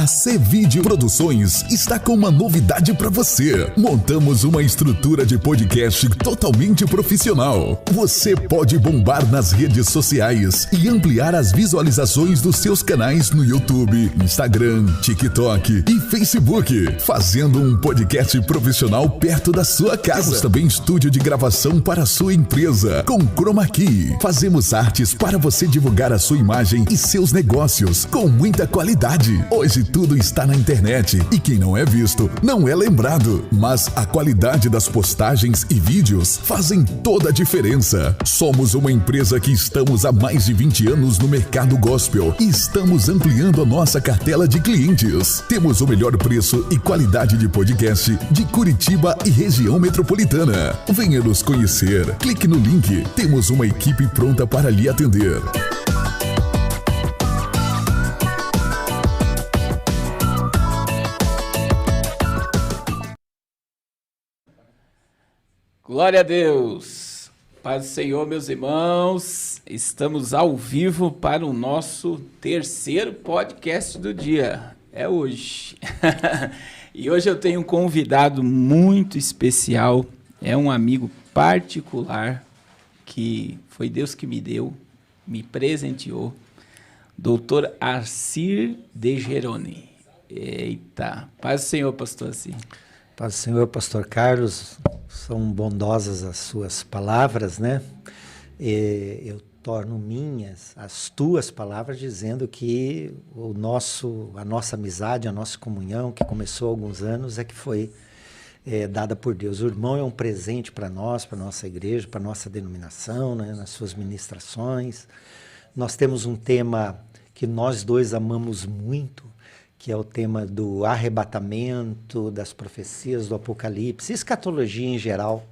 A C-Video Produções está com uma novidade para você. Montamos uma estrutura de podcast totalmente profissional. Você pode bombar nas redes sociais e ampliar as visualizações dos seus canais no YouTube, Instagram, TikTok e Facebook, fazendo um podcast profissional perto da sua casa. Temos também estúdio de gravação para a sua empresa, com Chroma Key. Fazemos artes para você divulgar a sua imagem e seus negócios com muita qualidade. Hoje tudo está na internet e quem não é visto não é lembrado, mas a qualidade das postagens e vídeos fazem toda a diferença. Somos uma empresa que estamos há mais de 20 anos no mercado gospel e estamos ampliando a nossa cartela de clientes. Temos o melhor preço e qualidade de podcast de Curitiba e região metropolitana. Venha nos conhecer. Clique no link. Temos uma equipe pronta para lhe atender. Glória a Deus, paz do Senhor, meus irmãos, estamos ao vivo para o nosso terceiro podcast do dia, é hoje. E hoje eu tenho um convidado muito especial, é um amigo particular, que foi Deus que me deu, me presenteou, Dr. Arcir de Geroni. Eita, paz do Senhor, pastor Arcir. Paz do Senhor, pastor Carlos. São bondosas as suas palavras, né? Eu torno minhas as tuas palavras, dizendo que a nossa amizade, a nossa comunhão, que começou há alguns anos, é que foi dada por Deus. O irmão é um presente para nós, para a nossa igreja, para a nossa denominação, né? Nas suas ministrações. Nós temos um tema que nós dois amamos muito, que é o tema do arrebatamento, das profecias do Apocalipse, escatologia em geral,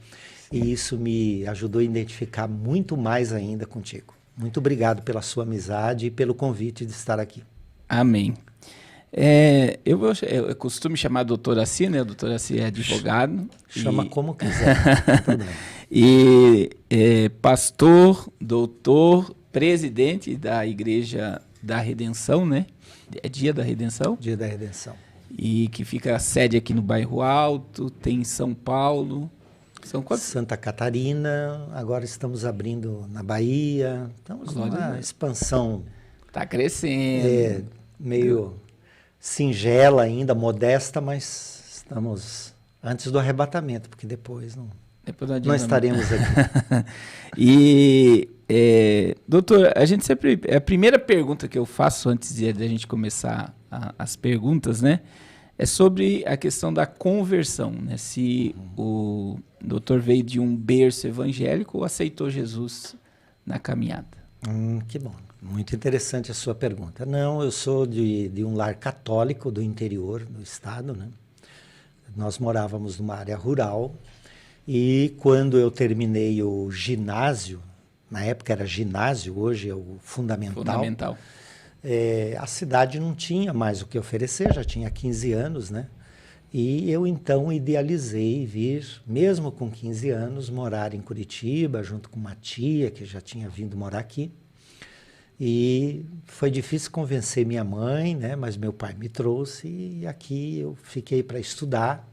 e isso me ajudou a identificar muito mais ainda contigo. Muito obrigado pela sua amizade e pelo convite de estar aqui. Amém. Eu costumo chamar doutor Arcir, né? O doutor Arcir é advogado. Chama como quiser, não tem problema. E pastor, doutor, presidente da Igreja da Redenção, né? É Dia da Redenção? Dia da Redenção. E que fica a sede aqui no Bairro Alto, tem em São Paulo. São quantos? Santa Catarina, agora estamos abrindo na Bahia. Estamos numa expansão. Está crescendo. Meio singela ainda, modesta, mas estamos antes do arrebatamento, porque depois não estaremos aqui. E... doutor, a primeira pergunta que eu faço antes de a gente começar as perguntas, né, é sobre a questão da conversão, né, se o doutor veio de um berço evangélico ou aceitou Jesus na caminhada. Que bom, muito interessante a sua pergunta. Não, eu sou de um lar católico do interior do estado, né, nós morávamos numa área rural e quando eu terminei o ginásio, na época era ginásio, hoje é o fundamental. A cidade não tinha mais o que oferecer, já tinha 15 anos, né? E eu então idealizei vir, mesmo com 15 anos, morar em Curitiba, junto com uma tia que já tinha vindo morar aqui. E foi difícil convencer minha mãe, né? Mas meu pai me trouxe e aqui eu fiquei para estudar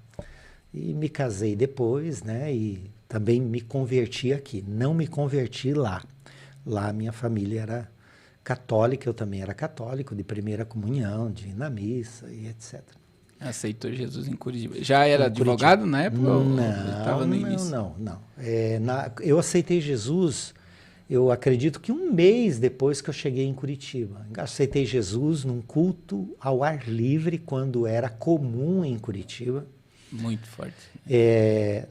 e me casei depois, né? E também me converti aqui, não me converti lá. Lá minha família era católica, eu também era católico, de primeira comunhão, de ir na missa e etc. Aceitou Jesus em Curitiba. Já era advogado na época? Não. Eu aceitei Jesus, eu acredito que um mês depois que eu cheguei em Curitiba. Aceitei Jesus num culto ao ar livre, quando era comum em Curitiba. Muito forte.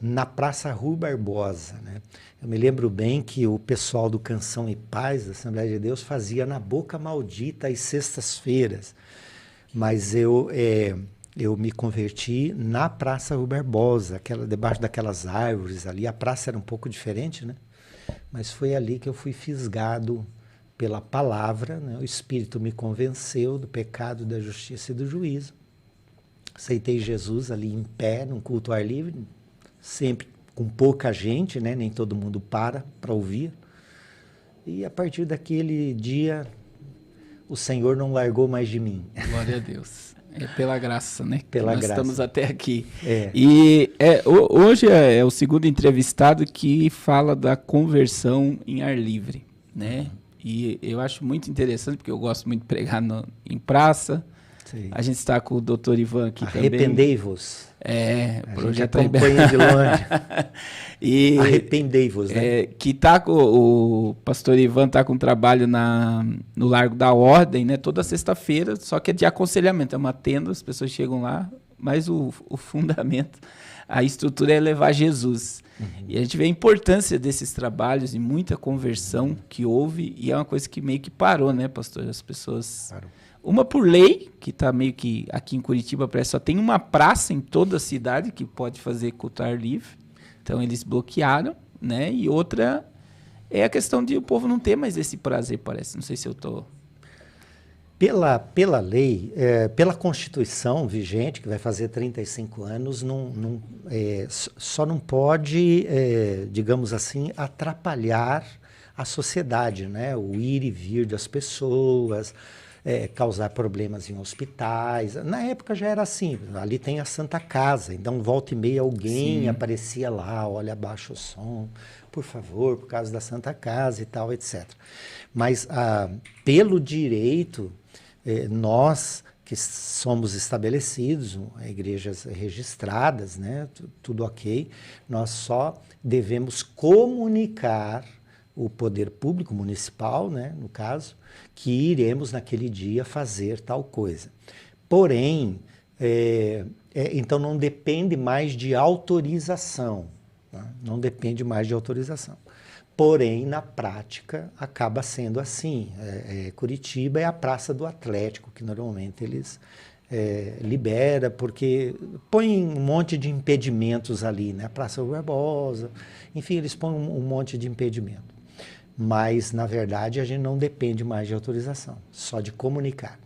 Na Praça Rui Barbosa, né? Eu me lembro bem que o pessoal do Canção e Paz, da Assembleia de Deus, fazia na Boca Maldita às sextas-feiras. Mas eu me converti na Praça Rui Barbosa, debaixo daquelas árvores ali. A praça era um pouco diferente, né? Mas foi ali que eu fui fisgado pela palavra, né? O Espírito me convenceu do pecado, da justiça e do juízo. Aceitei Jesus ali em pé, num culto ao ar livre, sempre com pouca gente, né? Nem todo mundo para ouvir. E a partir daquele dia, o Senhor não largou mais de mim. Glória a Deus. É pela graça, né? Pela Nós graça. estamos até aqui. É. E hoje é o segundo entrevistado que fala da conversão em ar livre, né? E eu acho muito interessante, porque eu gosto muito de pregar em praça. Sim. A gente está com o doutor Ivan aqui também. Arrependei-vos. O projeto acompanha de longe. E, arrependei-vos, né? Que tá com o pastor Ivan está com um trabalho no Largo da Ordem, né? Toda sexta-feira, só que é de aconselhamento, é uma tenda, as pessoas chegam lá, mas o fundamento, a estrutura é levar Jesus. E a gente vê a importância desses trabalhos e muita conversão que houve, e é uma coisa que meio que parou, né, pastor? As pessoas... Parou. Uma por lei, que está meio que aqui em Curitiba, parece só tem uma praça em toda a cidade que pode fazer culto ao ar livre. Então eles bloquearam, né? E outra é a questão de o povo não ter mais esse prazer, parece. Não sei se eu estou... Pela lei, pela Constituição vigente, que vai fazer 35 anos, só não pode, digamos assim, atrapalhar a sociedade, né? O ir e vir das pessoas... causar problemas em hospitais. Na época já era assim, ali tem a Santa Casa, então volta e meia alguém Sim. aparecia lá, olha, abaixa o som, por favor, por causa da Santa Casa e tal, etc. Mas pelo direito, nós que somos estabelecidos, igrejas registradas, né, tudo ok, nós só devemos comunicar o poder público municipal, né, no caso, que iremos naquele dia fazer tal coisa. Porém, então não depende mais de autorização, né? Não depende mais de autorização. Porém, na prática, acaba sendo assim. Curitiba é a Praça do Atlético, que normalmente eles libera, porque põe um monte de impedimentos ali, né? Praça Barbosa, enfim, eles põem um monte de impedimento. Mas, na verdade, a gente não depende mais de autorização, só de comunicar.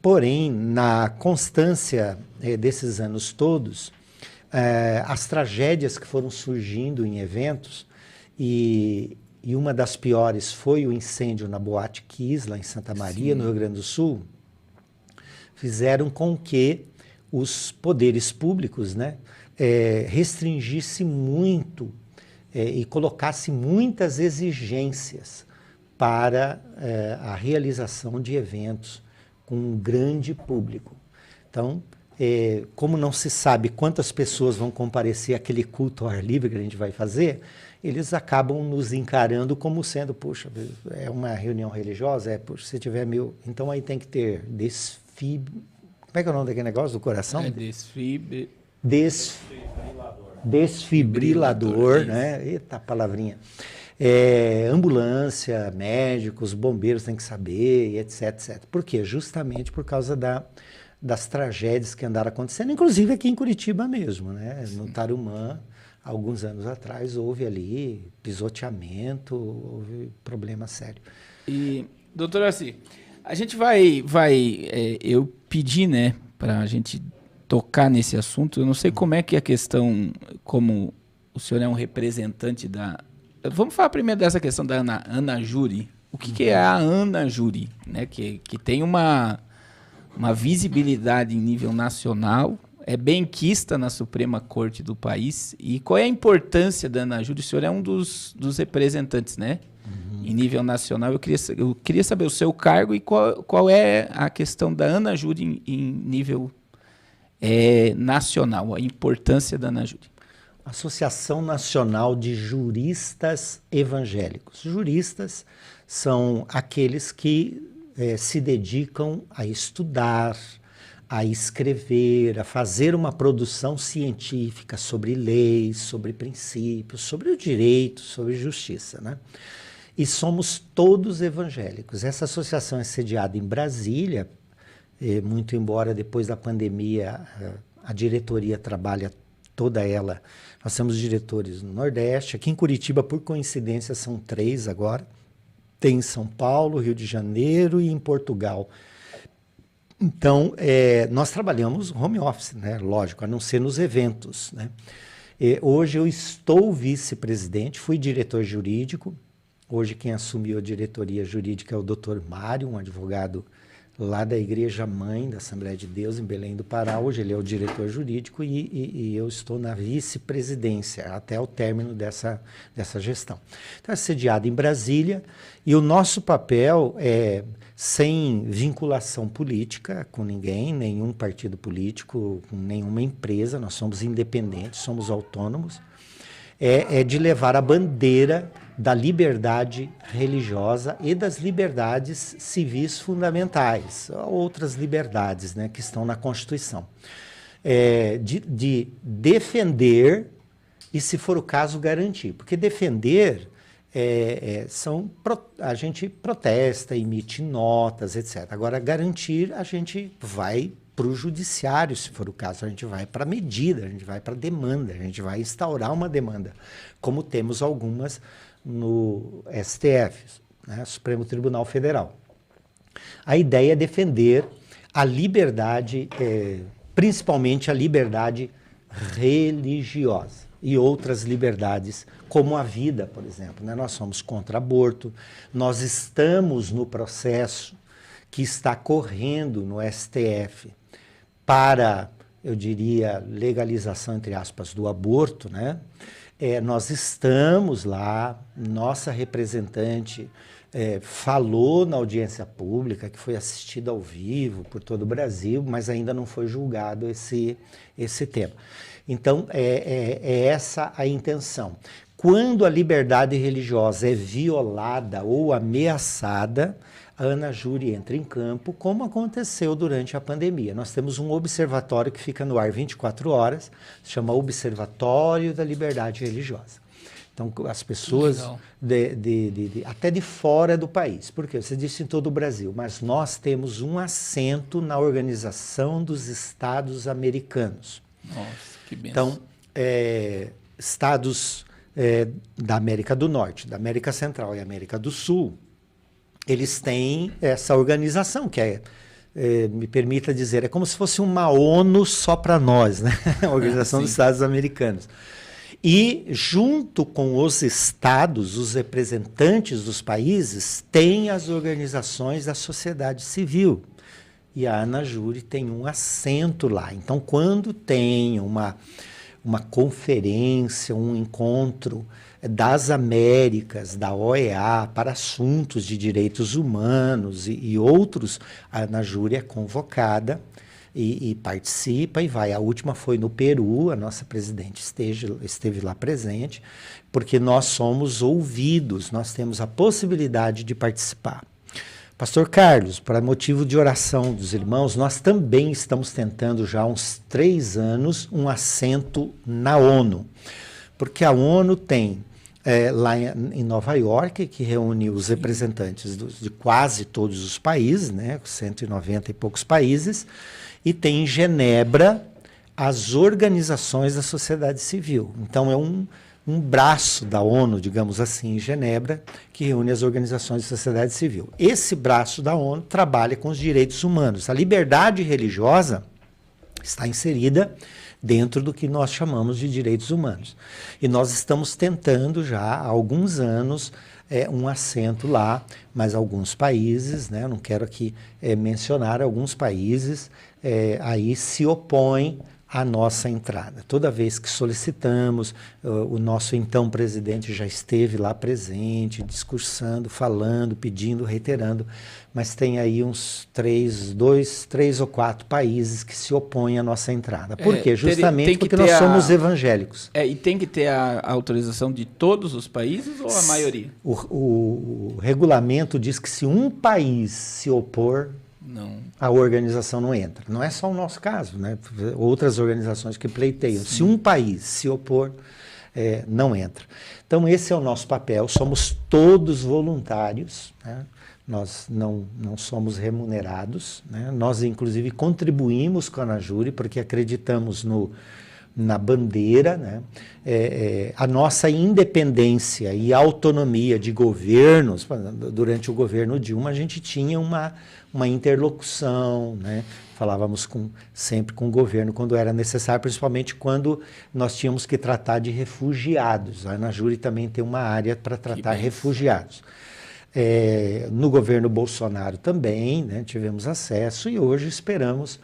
Porém, na constância desses anos todos, as tragédias que foram surgindo em eventos, e uma das piores foi o incêndio na Boate Kiss, lá em Santa Maria, Sim. no Rio Grande do Sul, fizeram com que os poderes públicos, né, restringissem muito e colocasse muitas exigências para a realização de eventos com um grande público. Então, como não se sabe quantas pessoas vão comparecer àquele culto ao ar livre que a gente vai fazer, eles acabam nos encarando como sendo, puxa, é uma reunião religiosa? Puxa, se tiver 1000... Então aí tem que ter Como é que é o nome daquele negócio do coração? Desfibrilador, né? Eita, palavrinha. Ambulância, médicos, bombeiros têm que saber, etc, etc. Por quê? Justamente por causa das tragédias que andaram acontecendo, inclusive aqui em Curitiba mesmo, né? No Tarumã, alguns anos atrás, houve ali pisoteamento, houve problema sério. E, doutor Assi, a gente eu pedi, né, para a gente tocar nesse assunto. Eu não sei como é que a questão, como o senhor é um representante da... Vamos falar primeiro dessa questão da Ana Júri. O que é a Ana Júri? Né? Que tem uma visibilidade em nível nacional, é benquista na Suprema Corte do país. E qual é a importância da Ana Júri? O senhor é um dos representantes, né? Em nível nacional. Eu queria saber o seu cargo e qual é a questão da Ana Júri em nível nacional, a importância da Ana Júri. Associação Nacional de Juristas Evangélicos. Juristas são aqueles que se dedicam a estudar, a escrever, a fazer uma produção científica sobre leis, sobre princípios, sobre o direito, sobre justiça, né? E somos todos evangélicos. Essa associação é sediada em Brasília, muito embora depois da pandemia a diretoria trabalha toda ela. Nós temos diretores no Nordeste, aqui em Curitiba, por coincidência, são 3 agora. Tem em São Paulo, Rio de Janeiro e em Portugal. Então, nós trabalhamos home office, né? Lógico, a não ser nos eventos, né? Hoje eu estou vice-presidente, fui diretor jurídico. Hoje quem assumiu a diretoria jurídica é o Dr. Mário, um advogado lá da Igreja Mãe da Assembleia de Deus, em Belém do Pará. Hoje ele é o diretor jurídico e eu estou na vice-presidência até o término dessa gestão. Então, é sediado em Brasília e o nosso papel é sem vinculação política com ninguém, nenhum partido político, com nenhuma empresa, nós somos independentes, somos autônomos, é de levar a bandeira da liberdade religiosa e das liberdades civis fundamentais, outras liberdades, né, que estão na Constituição. De defender e, se for o caso, garantir. Porque defender a gente protesta, emite notas, etc. Agora, garantir, a gente vai para o judiciário, se for o caso, a gente vai para a medida, a gente vai para a demanda, a gente vai instaurar uma demanda, como temos algumas no STF, né, Supremo Tribunal Federal. A ideia é defender a liberdade, principalmente a liberdade religiosa e outras liberdades, como a vida, por exemplo, né? Nós somos contra aborto, nós estamos no processo que está correndo no STF para, eu diria, legalização, entre aspas, do aborto, né? Nós estamos lá, nossa representante falou na audiência pública, que foi assistida ao vivo por todo o Brasil, mas ainda não foi julgado esse tema. Então, é essa a intenção. Quando a liberdade religiosa é violada ou ameaçada, a ANAJURE entra em campo, como aconteceu durante a pandemia. Nós temos um observatório que fica no ar 24 horas, se chama Observatório da Liberdade Religiosa. Então, as pessoas até de fora do país, porque você disse em todo o Brasil, mas nós temos um assento na Organização dos Estados Americanos. Nossa, que bênção. Então, estados da América do Norte, da América Central e América do Sul, eles têm essa organização, que me permita dizer, é como se fosse uma ONU só para nós, né? A Organização dos Estados Americanos. E, junto com os estados, os representantes dos países, têm as organizações da sociedade civil. E a ANAJURE tem um assento lá. Então, quando tem uma conferência, um encontro das Américas, da OEA, para assuntos de direitos humanos e outros, a ANAJURE é convocada e participa e vai. A última foi no Peru, a nossa presidente esteve lá presente, porque nós somos ouvidos, nós temos a possibilidade de participar. Pastor Carlos, para motivo de oração dos irmãos, nós também estamos tentando já há uns 3 anos um assento na ONU, porque a ONU tem lá em Nova York, que reúne os representantes de quase todos os países, né, 190 e poucos países, e tem em Genebra as organizações da sociedade civil. Então é um braço da ONU, digamos assim, em Genebra, que reúne as organizações da sociedade civil. Esse braço da ONU trabalha com os direitos humanos. A liberdade religiosa está inserida dentro do que nós chamamos de direitos humanos. E nós estamos tentando já há alguns anos um assento lá, mas alguns países, né, não quero aqui mencionar, alguns países aí se opõem à nossa entrada. Toda vez que solicitamos, o nosso então presidente já esteve lá presente, discursando, falando, pedindo, reiterando, mas tem aí uns 3 ou 4 países que se opõem à nossa entrada. Por quê? Justamente porque nós somos evangélicos. E tem que ter a autorização de todos os países ou a maioria? O regulamento diz que se um país se opor, não, a organização não entra. Não é só o nosso caso, né? Outras organizações que pleiteiam. Sim. Se um país se opor, não entra. Então, esse é o nosso papel. Somos todos voluntários, né? Nós não somos remunerados, né? Nós, inclusive, contribuímos com a ANAJURE porque acreditamos na bandeira, né? A nossa independência e autonomia de governos. Durante o governo Dilma, a gente tinha uma interlocução, né? Falávamos sempre com o governo quando era necessário, principalmente quando nós tínhamos que tratar de refugiados. A ANAJURE também tem uma área para tratar refugiados. No governo Bolsonaro também, né, tivemos acesso e hoje esperamos,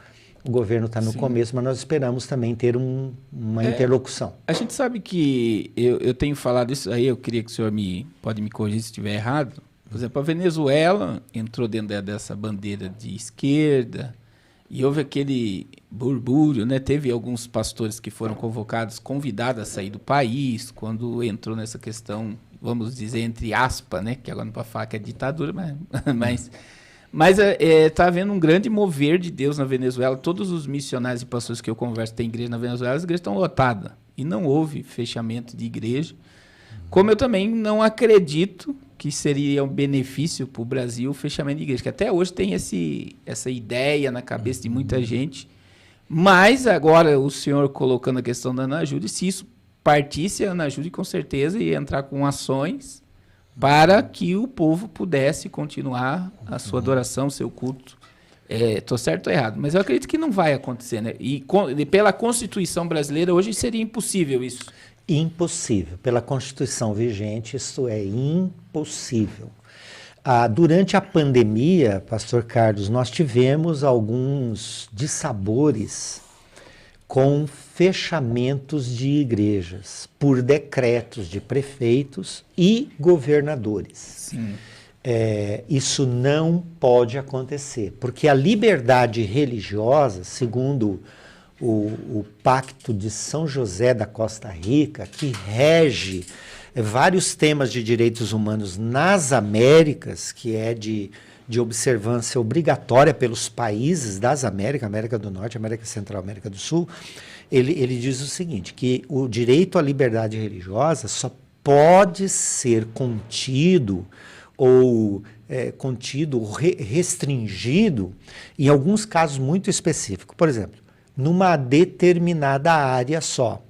o governo está no começo, mas nós esperamos também ter uma interlocução. A gente sabe que eu tenho falado isso aí, eu queria que o senhor pode me corrigir se estiver errado. Por exemplo, a Venezuela entrou dentro dessa bandeira de esquerda e houve aquele burbúrio, né? Teve alguns pastores que foram convidados a sair do país quando entrou nessa questão, vamos dizer, entre aspas, né? Que agora não pode falar que é ditadura, mas está havendo um grande mover de Deus na Venezuela. Todos os missionários e pastores que eu converso têm igreja na Venezuela, as igrejas estão lotadas e não houve fechamento de igreja. Como eu também não acredito que seria um benefício para o Brasil o fechamento de igreja, que até hoje tem essa ideia na cabeça de muita gente, mas agora o senhor colocando a questão da Ana Júlia, se isso partisse, a Ana Júlia com certeza ia entrar com ações para que o povo pudesse continuar a sua adoração, o seu culto. Estou certo ou errado? Mas eu acredito que não vai acontecer, né? E pela Constituição brasileira, hoje seria impossível isso. Impossível. Pela Constituição vigente, isso é impossível. Durante a pandemia, Pastor Carlos, nós tivemos alguns dissabores com fechamentos de igrejas por decretos de prefeitos e governadores. Sim. Isso não pode acontecer, porque a liberdade religiosa, segundo o Pacto de São José da Costa Rica, que rege vários temas de direitos humanos nas Américas, que é de observância obrigatória pelos países das Américas, América do Norte, América Central, América do Sul, ele diz o seguinte, que o direito à liberdade religiosa só pode ser contido ou restringido em alguns casos muito específicos. Por exemplo, numa determinada área só.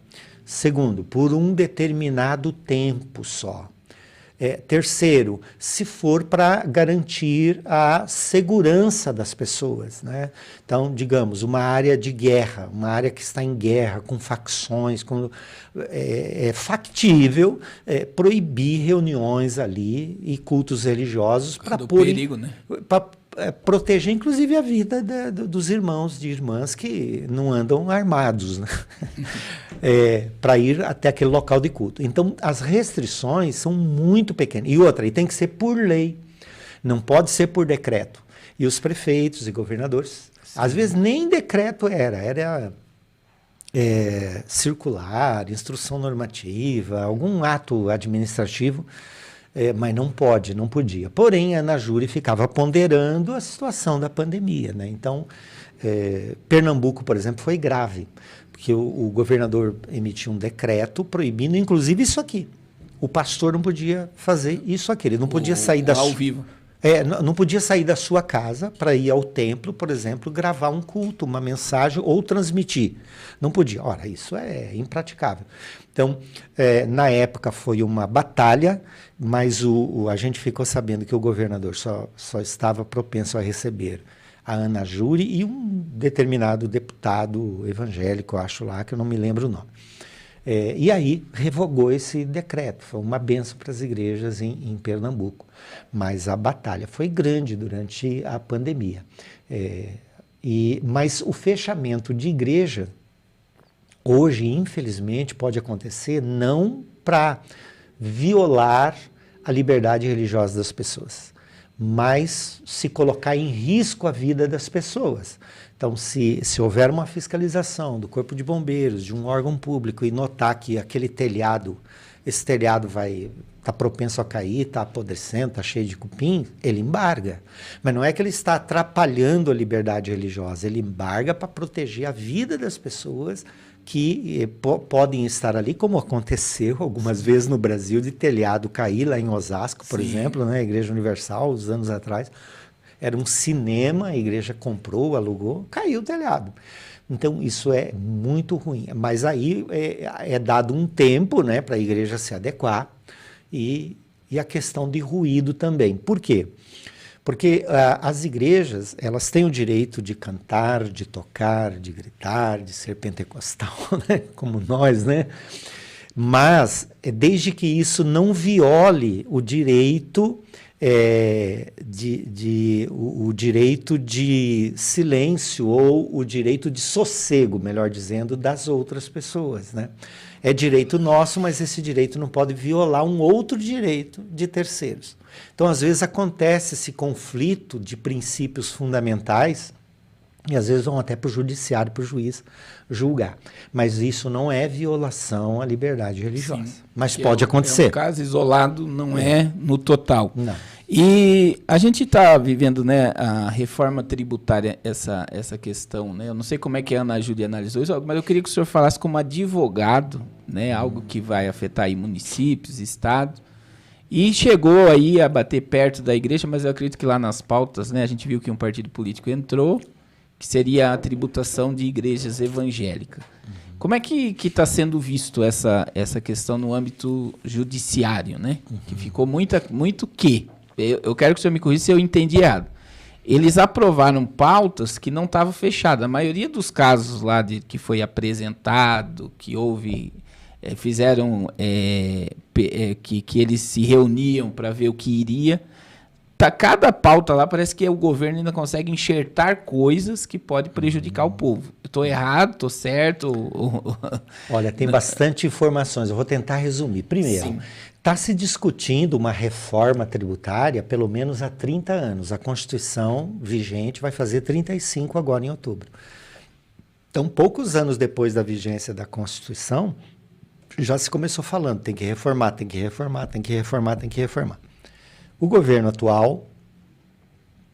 Segundo, por um determinado tempo só. Terceiro, se for para garantir a segurança das pessoas, né? Então, digamos, uma área de guerra, uma área que está em guerra, com facções, é factível proibir reuniões ali e cultos religiosos para pôr perigo, né? Proteger, inclusive, a vida dos irmãos e irmãs que não andam armados, né? Para ir até aquele local de culto. Então, as restrições são muito pequenas. E outra, tem que ser por lei, não pode ser por decreto. E os prefeitos e governadores, às vezes nem decreto era circular, instrução normativa, algum ato administrativo, mas não podia. Porém, a Ana Júlia ficava ponderando a situação da pandemia, né? Então, Pernambuco, por exemplo, foi grave, porque o governador emitiu um decreto proibindo, inclusive, isso aqui. O pastor não podia fazer isso aqui, ele não podia sair ao vivo. Não podia sair da sua casa para ir ao templo, por exemplo, gravar um culto, uma mensagem ou transmitir. Não podia. Ora, isso é impraticável. Então, na época foi uma batalha, mas a gente ficou sabendo que o governador só estava propenso a receber a Ana Júlia e um determinado deputado evangélico, acho lá, que eu não me lembro o nome. E aí revogou esse decreto. Foi uma bênção para as igrejas em Pernambuco. Mas a batalha foi grande durante a pandemia. Mas o fechamento de igreja, hoje, infelizmente, pode acontecer não para violar a liberdade religiosa das pessoas, mas se colocar em risco a vida das pessoas. Então, se houver uma fiscalização do Corpo de Bombeiros, de um órgão público, e notar que esse telhado está propenso a cair, está apodrecendo, está cheio de cupim, ele embarga. Mas não é que ele está atrapalhando a liberdade religiosa, ele embarga para proteger a vida das pessoas que podem estar ali, como aconteceu algumas vezes no Brasil, de telhado cair lá em Osasco, por exemplo, né, a Igreja Universal, uns anos atrás. Era um cinema, a igreja comprou, alugou, caiu o telhado. Então, isso é muito ruim. Mas aí é dado um tempo, né, para a igreja se adequar e a questão de ruído também. Por quê? Porque as igrejas, elas têm o direito de cantar, de tocar, de gritar, de ser pentecostal, né, como nós, né? Mas, desde que isso não viole o direito o direito de silêncio ou o direito de sossego, melhor dizendo, das outras pessoas, né? É direito nosso, mas esse direito não pode violar um outro direito de terceiros. Então, às vezes, acontece esse conflito de princípios fundamentais e, às vezes, vão até para o judiciário, para o juiz julgar. Mas isso não é violação à liberdade religiosa. Sim, mas pode acontecer. É um caso isolado, não é no total. Não. E a gente está vivendo, né, a reforma tributária, essa questão, né? Eu não sei como é que a Ana Júlia analisou isso, mas eu queria que o senhor falasse como advogado, né, algo que vai afetar aí municípios, estados, e chegou aí a bater perto da igreja, mas eu acredito que lá nas pautas, né, a gente viu que um partido político entrou, que seria a tributação de igrejas evangélicas. Como é que está sendo visto essa questão no âmbito judiciário, né? Que ficou muito que... Eu quero que o senhor me corrija se eu entendi errado. Eles aprovaram pautas que não estavam fechadas. A maioria dos casos lá que foi apresentado, que houve... fizeram... que eles se reuniam para ver o que iria... Cada pauta lá parece que o governo ainda consegue enxertar coisas que podem prejudicar o povo. Eu estou errado, estou certo? Olha, tem bastante informações. Eu vou tentar resumir. Primeiro, está se discutindo uma reforma tributária pelo menos há 30 anos. A Constituição vigente vai fazer 35 agora em outubro. Então, poucos anos depois da vigência da Constituição, já se começou falando, tem que reformar, tem que reformar, tem que reformar, tem que reformar. O governo atual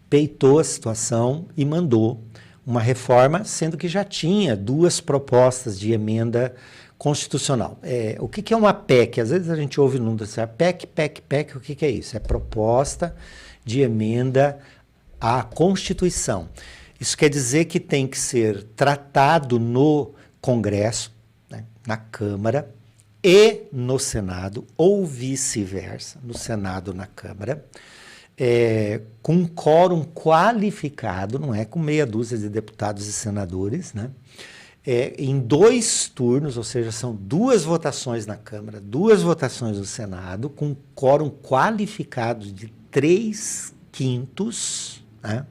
peitou a situação e mandou uma reforma, sendo que já tinha 2 propostas de emenda constitucional. O que é uma PEC? Às vezes a gente ouve no mundo assim, PEC, o que é isso? É proposta de emenda à Constituição. Isso quer dizer que tem que ser tratado no Congresso, né, na Câmara, e no Senado, ou vice-versa, no Senado, na Câmara, com um quórum qualificado, não é com meia dúzia de deputados e senadores, né? Em 2 turnos, ou seja, são 2 votações na Câmara, 2 votações no Senado, com um quórum qualificado de 3/5, né?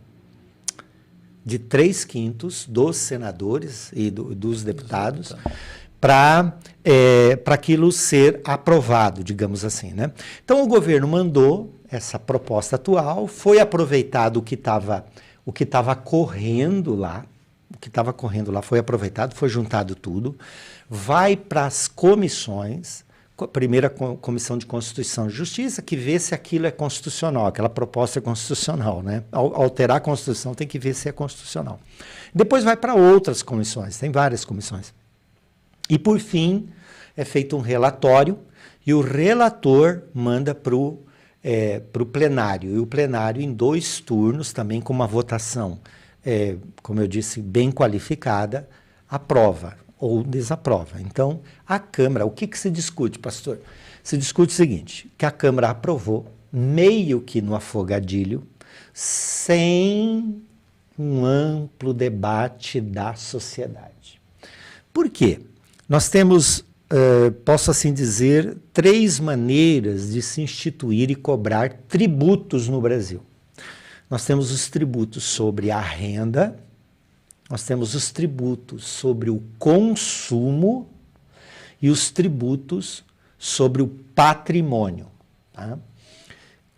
De 3/5 dos senadores e dos deputados, para aquilo ser aprovado, digamos assim, né? Então, o governo mandou essa proposta atual, foi aproveitado o que estava correndo lá, foi aproveitado, foi juntado tudo, vai para as comissões, primeira Comissão de Constituição e Justiça, que vê se aquilo é constitucional, aquela proposta é constitucional, né? Alterar a Constituição tem que ver se é constitucional. Depois vai para outras comissões, tem várias comissões. E, por fim, é feito um relatório e o relator manda para o plenário. E o plenário, em 2 turnos, também com uma votação, como eu disse, bem qualificada, aprova ou desaprova. Então, a Câmara, o que se discute, pastor? Se discute o seguinte, que a Câmara aprovou, meio que no afogadilho, sem um amplo debate da sociedade. Por quê? Nós temos, posso assim dizer, 3 maneiras de se instituir e cobrar tributos no Brasil. Nós temos os tributos sobre a renda, nós temos os tributos sobre o consumo e os tributos sobre o patrimônio. Tá?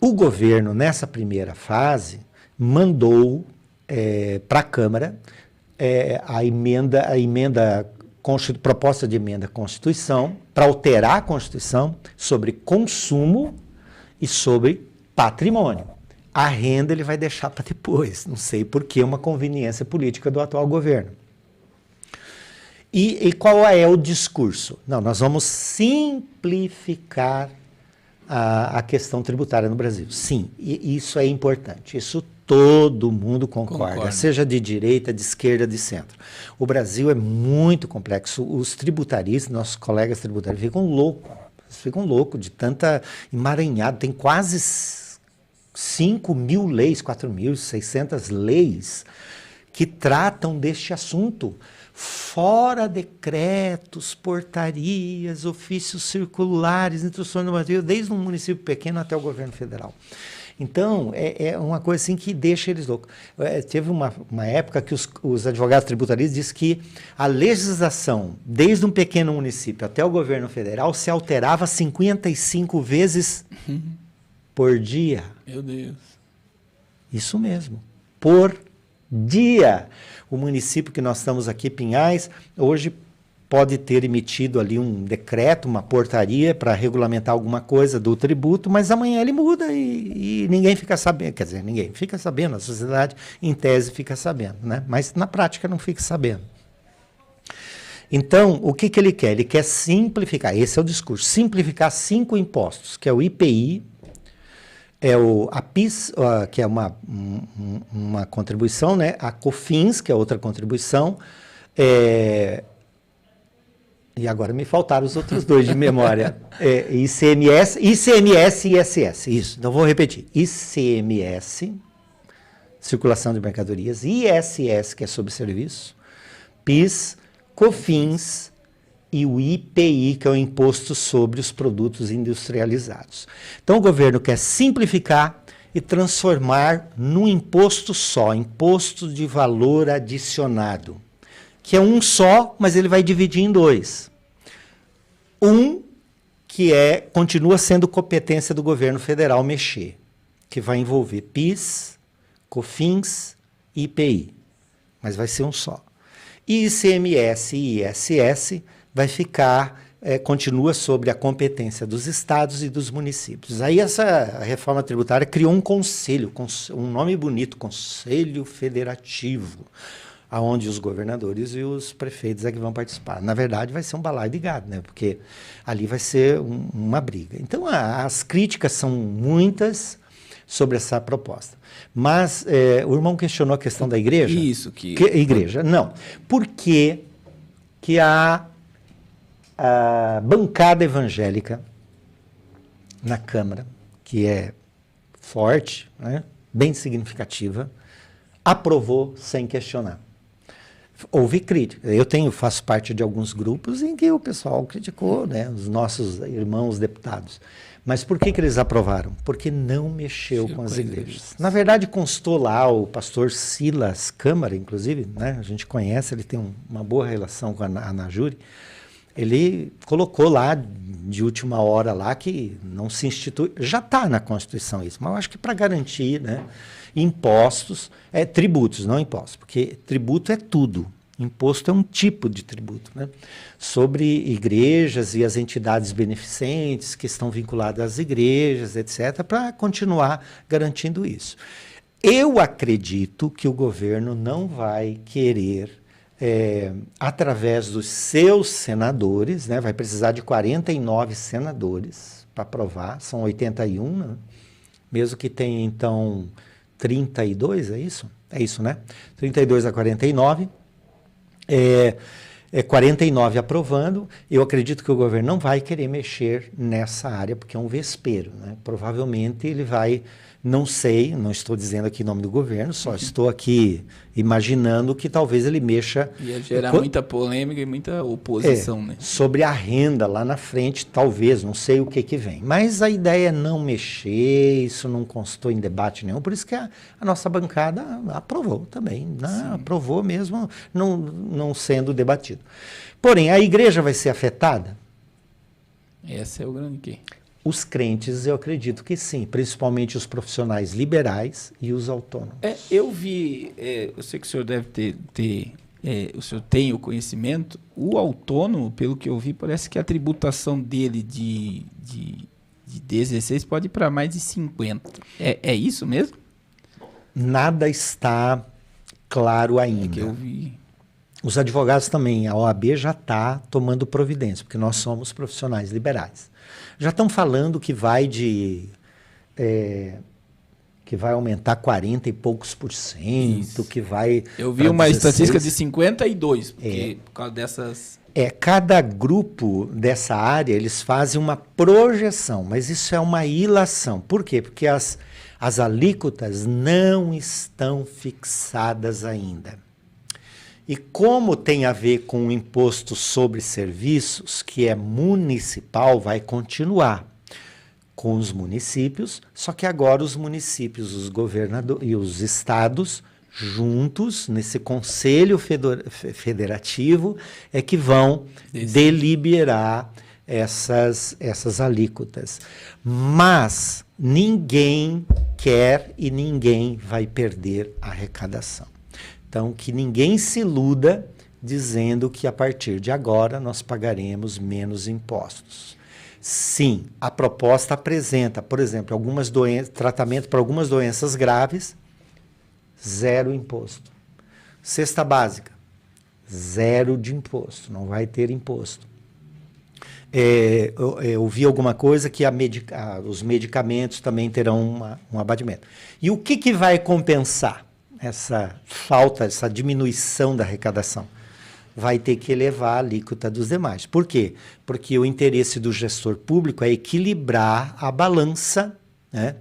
O governo, nessa primeira fase, mandou para a Câmara proposta de emenda à Constituição, para alterar a Constituição sobre consumo e sobre patrimônio. A renda ele vai deixar para depois, não sei por que uma conveniência política do atual governo. E qual é o discurso? Não, nós vamos simplificar a questão tributária no Brasil. Sim, e isso é importante, isso todo mundo concorda, seja de direita, de esquerda, de centro. O Brasil é muito complexo, os tributaristas, nossos colegas tributários ficam loucos de tanta emaranhado, tem quase 5.000 leis, 4.600 leis que tratam deste assunto, fora decretos, portarias, ofícios circulares, instruções normativas, desde um município pequeno até o governo federal. Então, é uma coisa assim que deixa eles loucos. Teve uma época que os advogados tributários dizem que a legislação, desde um pequeno município até o governo federal, se alterava 55 vezes por dia. Meu Deus. Isso mesmo, por dia. O município que nós estamos aqui, Pinhais, hoje pode ter emitido ali um decreto, uma portaria para regulamentar alguma coisa do tributo, mas amanhã ele muda e ninguém fica sabendo. Quer dizer, ninguém fica sabendo, a sociedade, em tese, fica sabendo, né? Mas na prática não fica sabendo. Então, o que ele quer? Ele quer simplificar, esse é o discurso, simplificar 5 impostos, que é o IPI, a PIS, que é uma contribuição, né? A COFINS, que é outra contribuição, e agora me faltaram os outros 2 de memória. ICMS e ISS. Isso, então vou repetir. ICMS, circulação de mercadorias, ISS, que é sobre serviço, PIS, COFINS e o IPI, que é o Imposto sobre os Produtos Industrializados. Então o governo quer simplificar e transformar num imposto só, imposto de valor adicionado, que é um só, mas ele vai dividir em 2. Um que continua sendo competência do governo federal mexer, que vai envolver PIS, COFINS e IPI, mas vai ser um só. E ICMS e ISS vai ficar, continua sobre a competência dos estados e dos municípios. Aí essa reforma tributária criou um conselho, um nome bonito, Conselho Federativo, aonde os governadores e os prefeitos é que vão participar. Na verdade, vai ser um balaio de gado, né? Porque ali vai ser uma briga. Então, as críticas são muitas sobre essa proposta. Mas o irmão questionou a questão da igreja. Isso. Igreja, não. Por que a bancada evangélica na Câmara, que é forte, né? Bem significativa, aprovou sem questionar? Houve crítica. Eu faço parte de alguns grupos em que o pessoal criticou, né, os nossos irmãos deputados. Mas por que eles aprovaram? Porque não mexeu com as igrejas. Na verdade, constou lá o pastor Silas Câmara, inclusive, né, a gente conhece, ele tem uma boa relação com a Najuri. Ele colocou lá, de última hora lá, que não se institui. Já está na Constituição isso, mas eu acho que para garantir, né, impostos, tributos, não impostos, porque tributo é tudo. Imposto é um tipo de tributo, né? Sobre igrejas e as entidades beneficentes que estão vinculadas às igrejas, etc., para continuar garantindo isso. Eu acredito que o governo não vai querer, através dos seus senadores, né, vai precisar de 49 senadores para aprovar, são 81, né? Mesmo que tenha, então, 32, é isso? É isso, né? 32 a 49. 49 aprovando. Eu acredito que o governo não vai querer mexer nessa área, porque é um vespeiro, né? Provavelmente ele vai, não sei, não estou dizendo aqui em nome do governo, só estou aqui imaginando que talvez ele mexa... Ia gerar muita polêmica e muita oposição, né? Sobre a renda lá na frente, talvez, não sei o que vem. Mas a ideia é não mexer, isso não constou em debate nenhum, por isso que a nossa bancada aprovou também, né? Aprovou mesmo, não sendo debatido. Porém, a igreja vai ser afetada? Esse é o grande quê? Os crentes, eu acredito que sim, principalmente os profissionais liberais e os autônomos. Eu vi, eu sei que o senhor deve ter o senhor tem o conhecimento, o autônomo, pelo que eu vi, parece que a tributação dele de 16 pode ir para mais de 50. É isso mesmo? Nada está claro ainda. Que eu vi. Os advogados também, a OAB já está tomando providência, porque nós somos profissionais liberais. Já estão falando que vai aumentar 40 e poucos %, isso. Que vai... Eu vi uma 16. Estatística de 52, porque, por causa dessas... Cada grupo dessa área, eles fazem uma projeção, mas isso é uma ilação. Por quê? Porque as alíquotas não estão fixadas ainda. E como tem a ver com o imposto sobre serviços, que é municipal, vai continuar. com os municípios, só que agora os municípios, os governadores e os estados, juntos, nesse conselho federativo, é que vão deliberar essas alíquotas. Mas ninguém quer e ninguém vai perder a arrecadação. Então, que ninguém se iluda dizendo que a partir de agora nós pagaremos menos impostos. Sim, a proposta apresenta, por exemplo, tratamento para algumas doenças graves, 0 imposto. Cesta básica, 0 de imposto, não vai ter imposto. Eu vi alguma coisa que os medicamentos também terão um abatimento. E o que vai compensar essa falta, essa diminuição da arrecadação? Vai ter que elevar a alíquota dos demais. Por quê? Porque o interesse do gestor público é equilibrar a balança, né,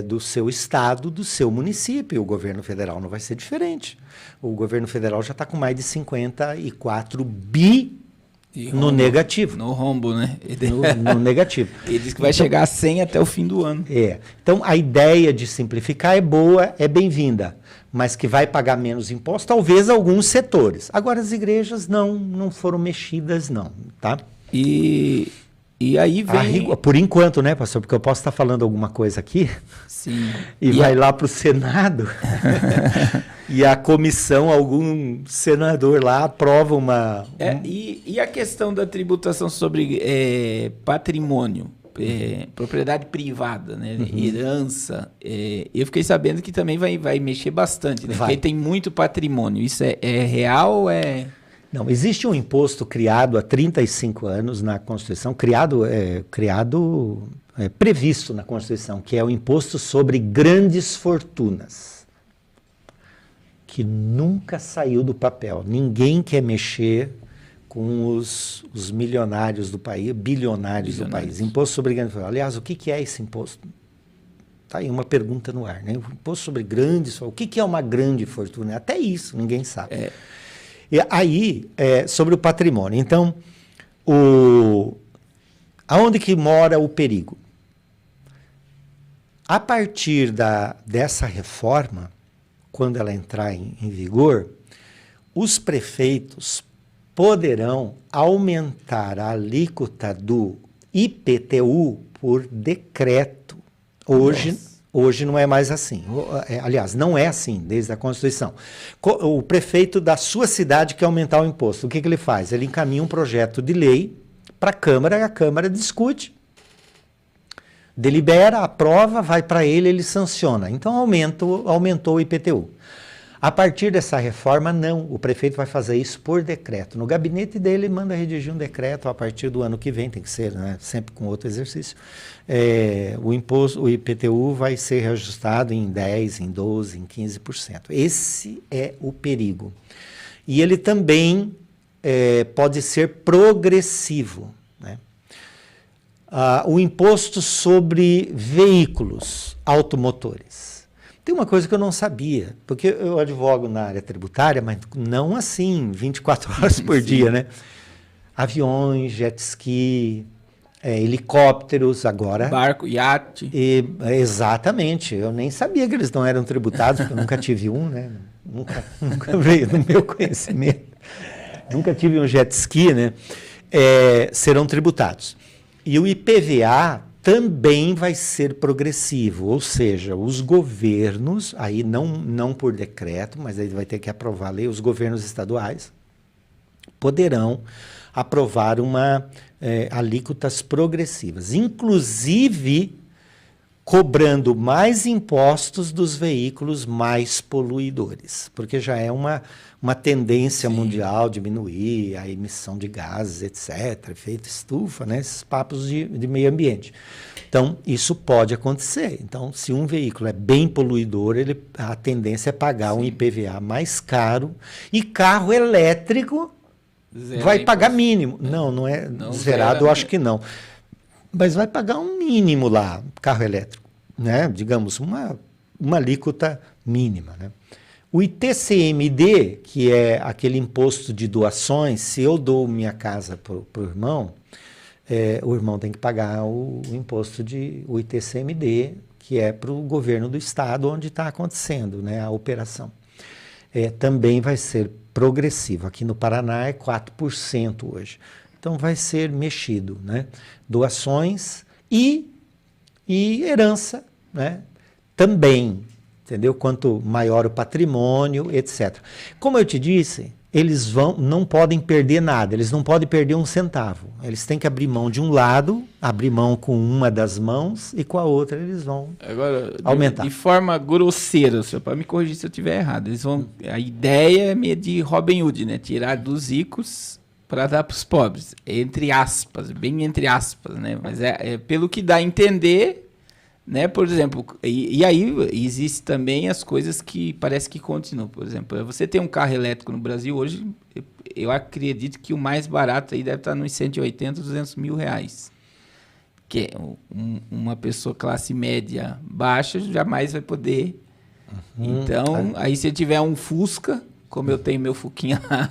do seu estado, do seu município. O governo federal não vai ser diferente. O governo federal já está com mais de 54 bi no negativo. No rombo, né? No negativo. Ele diz que vai chegar a 100 até o fim do ano. Então, a ideia de simplificar é boa, é bem-vinda, mas que vai pagar menos impostos, talvez alguns setores. Agora, as igrejas não foram mexidas, não, tá? E aí vem... Por enquanto, né, pastor? Porque eu posso estar falando alguma coisa aqui. Sim. E vai lá para o Senado e a comissão, algum senador lá aprova uma... E a questão da tributação sobre patrimônio, propriedade privada, né? Herança, eu fiquei sabendo que também vai mexer bastante, né? Porque tem muito patrimônio. Isso é real ou é... Não, existe um imposto criado há 35 anos na Constituição, previsto na Constituição, que é o imposto sobre grandes fortunas, que nunca saiu do papel. Ninguém quer mexer com os milionários do país, bilionários do país. Imposto sobre grandes fortunas. Aliás, o que é esse imposto? Está aí uma pergunta no ar, né? O imposto sobre grandes fortunas. O que é uma grande fortuna? Até isso ninguém sabe. E aí, sobre o patrimônio. Então, aonde que mora o perigo? A partir dessa reforma, quando ela entrar em vigor, os prefeitos poderão aumentar a alíquota do IPTU por decreto. Hoje não é mais assim. Aliás, não é assim desde a Constituição. O prefeito da sua cidade quer aumentar o imposto. O que ele faz? Ele encaminha um projeto de lei para a Câmara e a Câmara discute, delibera, aprova, vai para ele sanciona. Então aumentou o IPTU. A partir dessa reforma, não. O prefeito vai fazer isso por decreto. No gabinete dele, manda redigir um decreto a partir do ano que vem, tem que ser, né? Sempre com outro exercício. O IPTU vai ser reajustado em 10%, em 12%, em 15%. Esse é o perigo. E ele também pode ser progressivo, né? O imposto sobre veículos automotores. Tem uma coisa que eu não sabia, porque eu advogo na área tributária, mas não assim, 24 horas por dia, né? Aviões, jet ski, helicópteros, agora... Barco, iate. Exatamente. Eu nem sabia que eles não eram tributados, porque eu nunca tive um, né? Nunca veio no meu conhecimento. Nunca tive um jet ski, né? Serão tributados. E o IPVA também vai ser progressivo, ou seja, os governos, aí não por decreto, mas aí vai ter que aprovar a lei, os governos estaduais poderão aprovar alíquotas progressivas, inclusive cobrando mais impostos dos veículos mais poluidores, porque já é uma tendência mundial diminuir a emissão de gases, etc., efeito estufa, né? Esses papos de meio ambiente. Então, isso pode acontecer. Então, se um veículo é bem poluidor, a tendência é pagar um IPVA mais caro, e carro elétrico vai pagar mínimo. Não é zerado, eu acho que não. Mas vai pagar um mínimo lá, carro elétrico, né? Digamos, uma alíquota mínima, né? O ITCMD, que é aquele imposto de doações, se eu dou minha casa para o irmão, o irmão tem que pagar o imposto o ITCMD, que é para o governo do estado onde está acontecendo, né, a operação. Também vai ser progressivo. Aqui no Paraná é 4% hoje. Então vai ser mexido, né? Doações e herança, né? Também, entendeu? Quanto maior o patrimônio, etc. Como eu te disse, eles não podem perder nada, eles não podem perder um centavo. Eles têm que abrir mão de um lado, abrir mão com uma das mãos e com a outra eles vão aumentar. De forma grosseira, o senhor pode me corrigir se eu estiver errado. A ideia é meio de Robin Hood, né? Tirar dos ricos para dar para os pobres. Entre aspas, bem entre aspas, né? Mas pelo que dá a entender... Né? Por exemplo, e aí existe também as coisas que parece que continuam. Por exemplo, você tem um carro elétrico no Brasil hoje, eu acredito que o mais barato aí deve estar nos 180, 200 mil reais. Que uma pessoa classe média baixa jamais vai poder. Então, aí se tiver um Fusca, como eu tenho meu Fuquinha lá...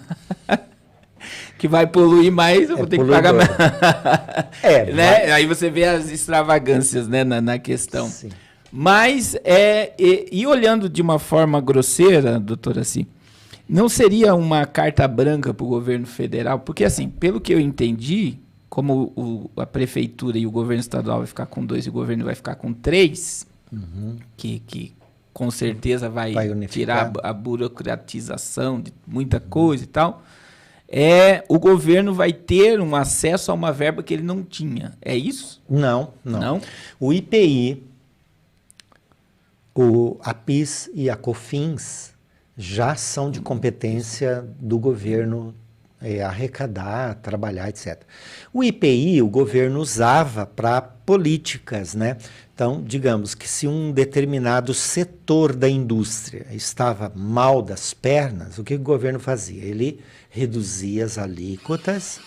que vai poluir mais, eu vou ter que pagar mais. Né? Aí você vê as extravagâncias, né, na questão. Sim. Mas, e olhando de uma forma grosseira, doutora Assi, não seria uma carta branca para o governo federal? Porque, assim, pelo que eu entendi, como a prefeitura e o governo estadual vai ficar com 2 e o governo vai ficar com 3, que com certeza vai tirar a burocratização de muita coisa e tal... o governo vai ter um acesso a uma verba que ele não tinha. É isso? Não. O IPI, a PIS e a COFINS já são de competência do governo arrecadar, trabalhar, etc. O IPI, o governo usava para políticas, né? Então, digamos que se um determinado setor da indústria estava mal das pernas, o que o governo fazia? Ele reduzia as alíquotas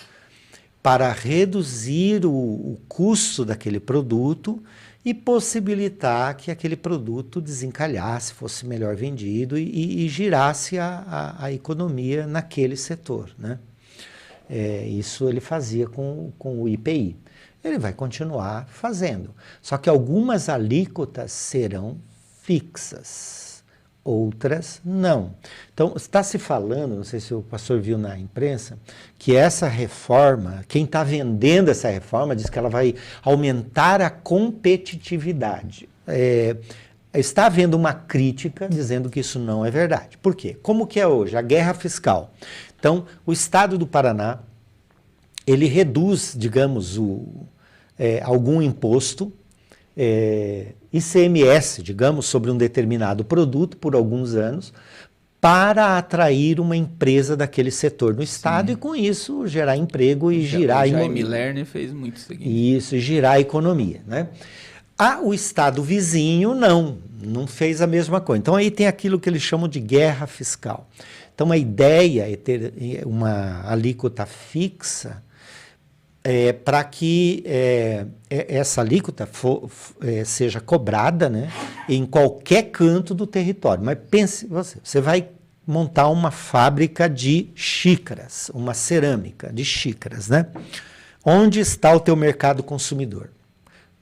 para reduzir o custo daquele produto e possibilitar que aquele produto desencalhasse, fosse melhor vendido e girasse a economia naquele setor, né? Isso ele fazia com o IPI. Ele vai continuar fazendo. Só que algumas alíquotas serão fixas, outras não. Então, está se falando, não sei se o pastor viu na imprensa, que essa reforma, quem está vendendo essa reforma, diz que ela vai aumentar a competitividade. Está havendo uma crítica dizendo que isso não é verdade. Por quê? Como que é hoje? A guerra fiscal. Então, o Estado do Paraná, ele reduz, digamos, algum imposto, ICMS, digamos, sobre um determinado produto por alguns anos, para atrair uma empresa daquele setor no Estado. Sim. E, com isso, gerar emprego e girar a economia. Jaime Lerner fez muito isso aqui. Isso, e girar a economia, né? O Estado vizinho não fez a mesma coisa. Então, aí tem aquilo que eles chamam de guerra fiscal. Então, a ideia é ter uma alíquota fixa para que essa alíquota seja cobrada, né, em qualquer canto do território. Mas pense você vai montar uma fábrica de xícaras, uma cerâmica de xícaras, né? Onde está o teu mercado consumidor?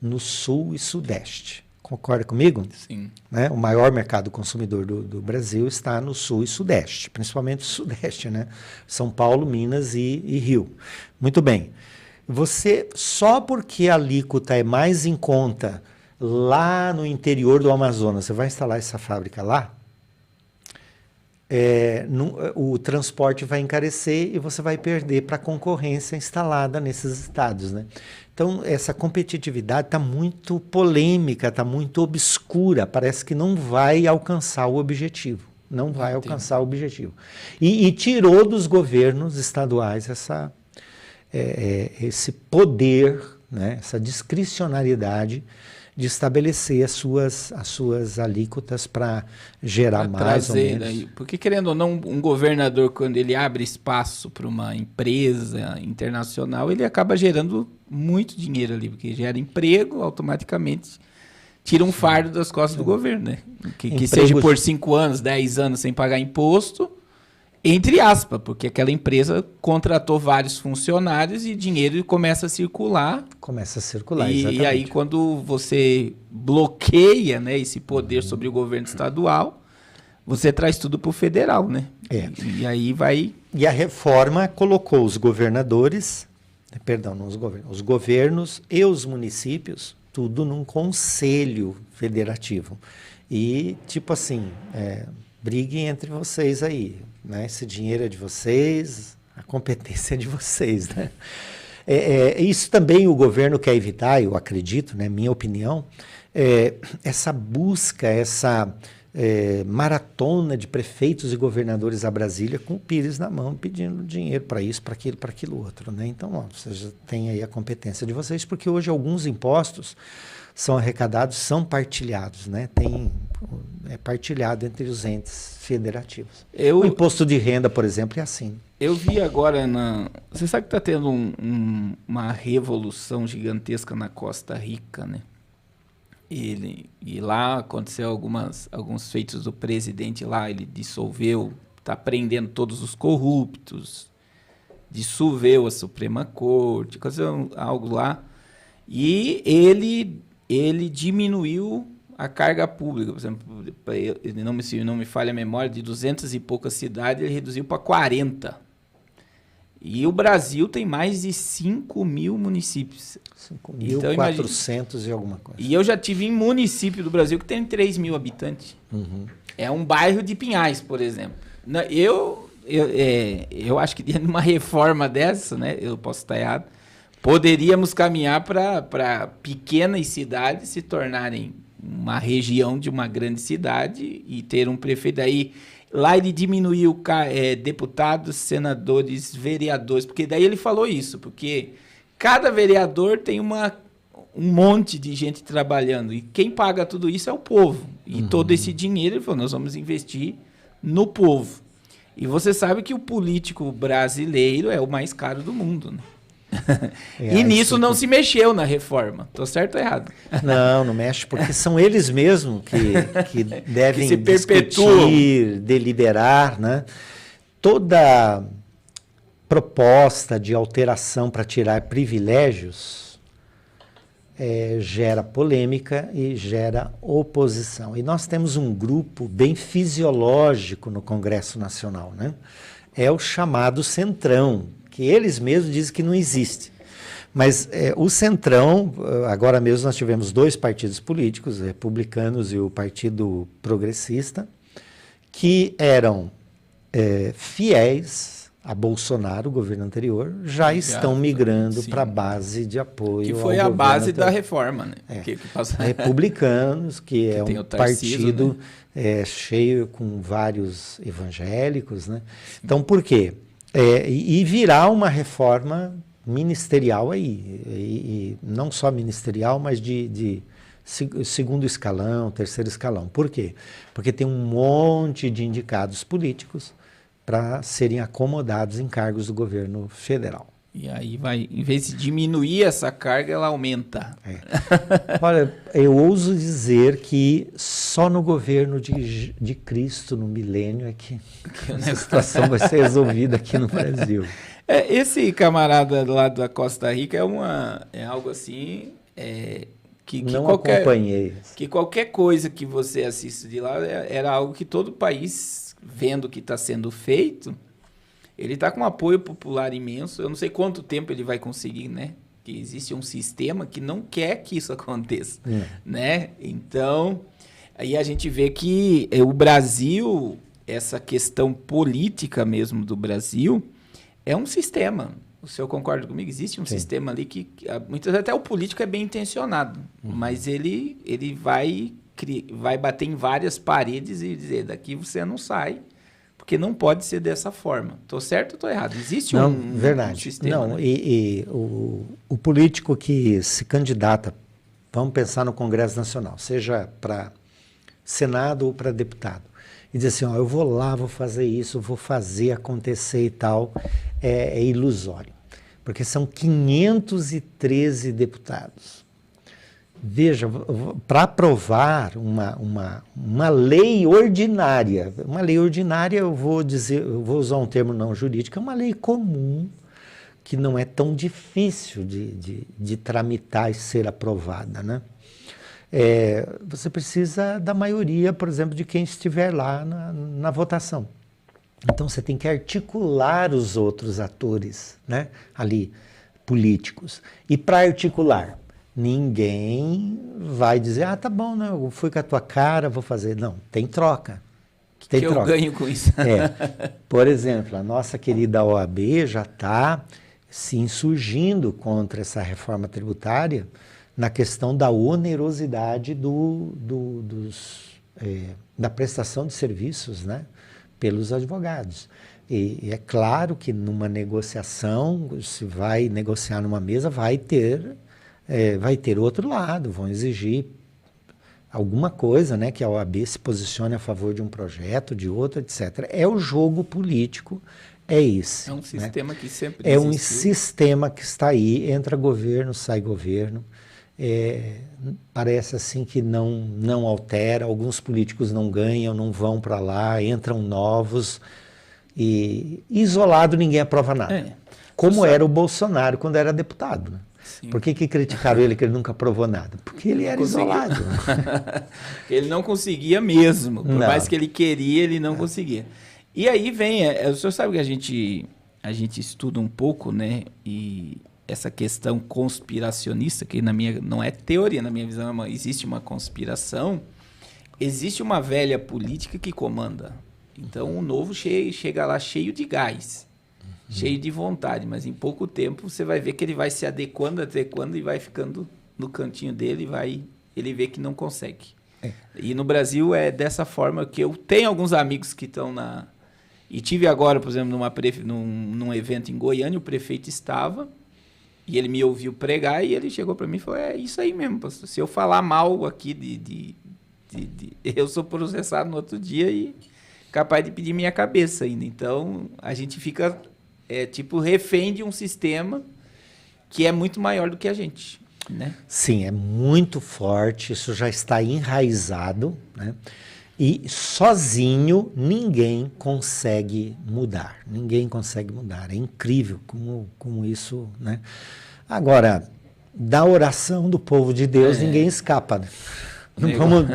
No sul e sudeste. Concorda comigo? Sim. Né? O maior mercado consumidor do Brasil está no sul e sudeste, principalmente o sudeste, né? São Paulo, Minas e Rio. Muito bem. Você, só porque a alíquota é mais em conta lá no interior do Amazonas, você vai instalar essa fábrica lá, o transporte vai encarecer e você vai perder para a concorrência instalada nesses estados, né? Então, essa competitividade está muito polêmica, está muito obscura, parece que não vai alcançar o objetivo. Não vai alcançar o objetivo. E tirou dos governos estaduais esse poder, né, essa discricionariedade de estabelecer as suas alíquotas para gerar mais ou menos. Porque, querendo ou não, um governador, quando ele abre espaço para uma empresa internacional, ele acaba gerando muito dinheiro ali, porque gera emprego, automaticamente tira um fardo das costas do governo, né? Que seja por 5 anos, 10 anos sem pagar imposto, Entre aspas, porque aquela empresa contratou vários funcionários e dinheiro começa a circular. Começa a circular, exatamente. E aí, quando você bloqueia, né, esse poder sobre o governo estadual, você traz tudo para o federal, né? E aí vai... E a reforma colocou os governadores, perdão, não os governos, os governos e os municípios, tudo num conselho federativo. E, tipo assim, briguem entre vocês aí, né? Esse dinheiro é de vocês, a competência é de vocês, né? Isso também o governo quer evitar, eu acredito, né? Minha opinião, essa busca, essa maratona de prefeitos e governadores a Brasília com o Pires na mão, pedindo dinheiro para isso, para aquilo outro, né? Então, ó, vocês já têm aí a competência de vocês, porque hoje alguns impostos são arrecadados, são partilhados, né? É partilhado entre os entes federativos. O imposto de renda, por exemplo, é assim. Eu vi agora Você sabe que está tendo uma revolução gigantesca na Costa Rica, né? E lá aconteceu alguns feitos do presidente lá, ele dissolveu, está prendendo todos os corruptos, dissolveu a Suprema Corte, algo lá. E ele diminuiu a carga pública, por exemplo, não me falha a memória, de 200 e poucas cidades, ele reduziu para 40. E o Brasil tem mais de 5 mil municípios. 5.400 e alguma coisa. E eu já tive em município do Brasil que tem 3 mil habitantes. Uhum. É um bairro de Pinhais, por exemplo. Eu acho que numa reforma dessa, né, eu posso estar errado, poderíamos caminhar para pequenas cidades se tornarem uma região de uma grande cidade e ter um prefeito aí. Lá ele diminuiu deputados, senadores, vereadores, porque daí ele falou isso, porque cada vereador tem um monte de gente trabalhando e quem paga tudo isso é o povo. E todo esse dinheiro, ele falou, nós vamos investir no povo. E você sabe que o político brasileiro é o mais caro do mundo, né? E nisso não se mexeu na reforma. Tô certo ou errado? Não mexe, porque são eles mesmos que devem discutir, deliberar, né? Toda proposta de alteração para tirar privilégios gera polêmica e gera oposição. E nós temos um grupo bem fisiológico no Congresso Nacional, né? É o chamado Centrão, que eles mesmos dizem que não existe. Mas o Centrão, agora mesmo nós tivemos 2 partidos políticos, republicanos e o Partido Progressista, que eram fiéis a Bolsonaro, o governo anterior, já estão migrando para a base de apoio. Que foi a base da reforma, né? Republicanos, que é um partido, né? Cheio com vários evangélicos, né? Então, por quê? E virar uma reforma ministerial aí, e não só ministerial, mas de segundo escalão, terceiro escalão. Por quê? Porque tem um monte de indicados políticos para serem acomodados em cargos do governo federal. E aí vai, em vez de diminuir essa carga, ela aumenta. Olha, eu ouso dizer que só no governo de Cristo, no milênio, é que essa situação vai ser resolvida aqui no Brasil. Esse camarada lá da Costa Rica é algo assim... acompanhei. Que qualquer coisa que você assiste de lá era algo que todo país, vendo o que está sendo feito... Ele está com um apoio popular imenso. Eu não sei quanto tempo ele vai conseguir, né? Que existe um sistema que não quer que isso aconteça, né? Então, aí a gente vê que o Brasil, essa questão política mesmo do Brasil, é um sistema. O senhor concorda comigo? Existe um sistema ali que muitas vezes até o político é bem intencionado, mas ele vai bater em várias paredes e dizer, daqui você não sai. Porque não pode ser dessa forma. Estou certo ou estou errado? Existe um sistema? Não, né? O político que se candidata, vamos pensar no Congresso Nacional, seja para Senado ou para deputado, e diz assim, eu vou lá, vou fazer isso, vou fazer acontecer e tal, é ilusório. Porque são 513 deputados. Veja, para aprovar uma lei ordinária, eu vou usar um termo não jurídico, é uma lei comum, que não é tão difícil de tramitar e ser aprovada, né? Você precisa da maioria, por exemplo, de quem estiver lá na votação. Então você tem que articular os outros atores, né, ali, políticos. E para articular, ninguém vai dizer, tá bom, né, eu fui com a tua cara, vou fazer. Não, tem troca. Tem troca. Eu ganho com isso. Por exemplo, a nossa querida OAB já está se insurgindo contra essa reforma tributária na questão da onerosidade da prestação de serviços, né, pelos advogados. E é claro que numa negociação, se vai negociar numa mesa, vai ter outro lado, vão exigir alguma coisa, né, que a OAB se posicione a favor de um projeto, de outro, etc. É o jogo político, é esse. É um sistema, né, que sempre existiu. É um sistema que está aí, entra governo, sai governo. Parece assim que não altera, alguns políticos não ganham, não vão para lá, entram novos, e isolado ninguém aprova nada. Como era o Bolsonaro quando era deputado, né? Por que criticaram ele que ele nunca aprovou nada? Porque ele era isolado. Ele não conseguia mesmo. Por mais que ele queria, ele não conseguia. E aí vem, o senhor sabe que a gente estuda um pouco, né? E essa questão conspiracionista, que não é teoria, na minha visão, existe uma conspiração, existe uma velha política que comanda. Então o novo chega lá cheio de gás. Cheio de vontade, mas em pouco tempo você vai ver que ele vai se adequando e vai ficando no cantinho dele, ele vê que não consegue. E no Brasil é dessa forma que eu tenho alguns amigos que estão E tive agora, por exemplo, num evento em Goiânia, o prefeito estava, e ele me ouviu pregar, e ele chegou para mim e falou, é isso aí mesmo, pastor. Se eu falar mal aqui eu sou processado no outro dia e capaz de pedir minha cabeça ainda. Então, a gente fica... refém de um sistema que é muito maior do que a gente, né? Sim, é muito forte, isso já está enraizado, né? E sozinho ninguém consegue mudar, é incrível como isso, né? Agora, da oração do povo de Deus ninguém escapa, né? Não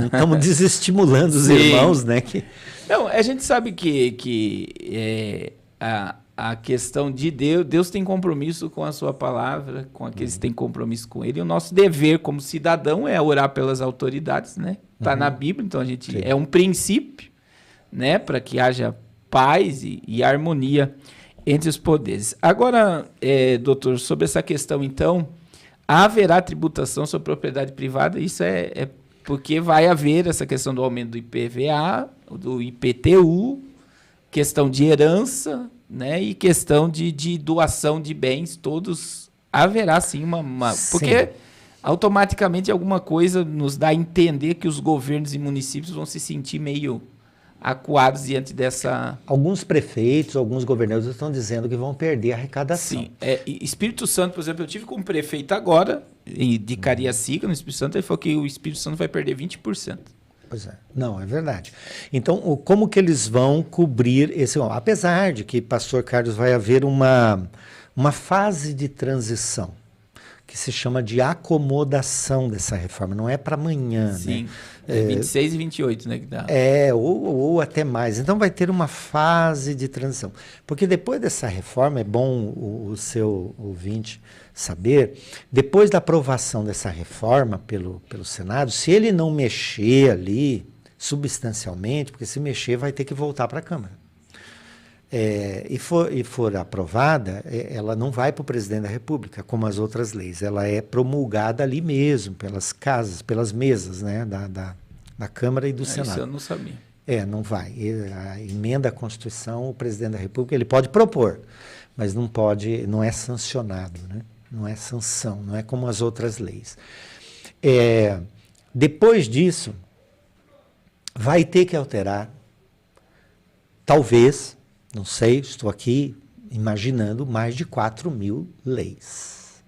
estamos desestimulando os irmãos, né? Não, a gente sabe que a questão de Deus tem compromisso com a sua palavra, com aqueles que têm compromisso com ele. E o nosso dever como cidadão é orar pelas autoridades, né? Está na Bíblia, então é um princípio, né? Para que haja paz e harmonia entre os poderes. Agora, doutor, sobre essa questão, então, haverá tributação sobre propriedade privada? Isso é porque vai haver essa questão do aumento do IPVA, do IPTU, questão de herança, né, e questão de doação de bens, todos haverá sim porque automaticamente alguma coisa nos dá a entender que os governos e municípios vão se sentir meio acuados diante dessa... Alguns prefeitos, alguns governadores estão dizendo que vão perder a arrecadação. Sim, Espírito Santo, por exemplo, eu tive com um prefeito agora, de Cariacica, no Espírito Santo, ele falou que o Espírito Santo vai perder 20%. Pois é, não, é verdade. Então, como que eles vão cobrir esse... Apesar de que, pastor Carlos, vai haver uma fase de transição, que se chama de acomodação dessa reforma, não é para amanhã, sim, né? 26 e 28, né? Que dá. Ou até mais. Então vai ter uma fase de transição. Porque depois dessa reforma, é bom o seu ouvinte saber, depois da aprovação dessa reforma pelo Senado, se ele não mexer ali substancialmente, porque se mexer vai ter que voltar para a Câmara. E for aprovada, ela não vai para o presidente da República, como as outras leis. Ela é promulgada ali mesmo, pelas casas, pelas mesas, né, da Câmara e do Senado. Isso eu não sabia. Não vai. A emenda à Constituição, o presidente da República, ele pode propor, mas não é sancionado, né? Não é sanção, não é como as outras leis. Depois disso, vai ter que alterar, talvez... Não sei, estou aqui imaginando mais de 4.000 leis.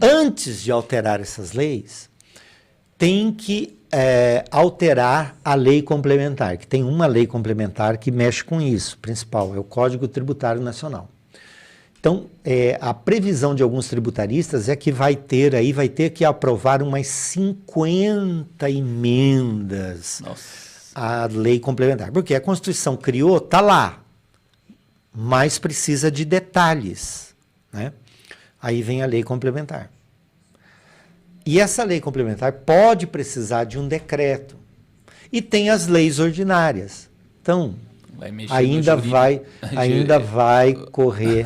Antes de alterar essas leis, tem que alterar a lei complementar, que tem uma lei complementar que mexe com isso, principal, é o Código Tributário Nacional. Então, a previsão de alguns tributaristas é que vai ter que aprovar umas 50 emendas à lei complementar. Porque a Constituição criou, está lá, mas precisa de detalhes, né? Aí vem a lei complementar. E essa lei complementar pode precisar de um decreto. E tem as leis ordinárias. Então, ainda vai correr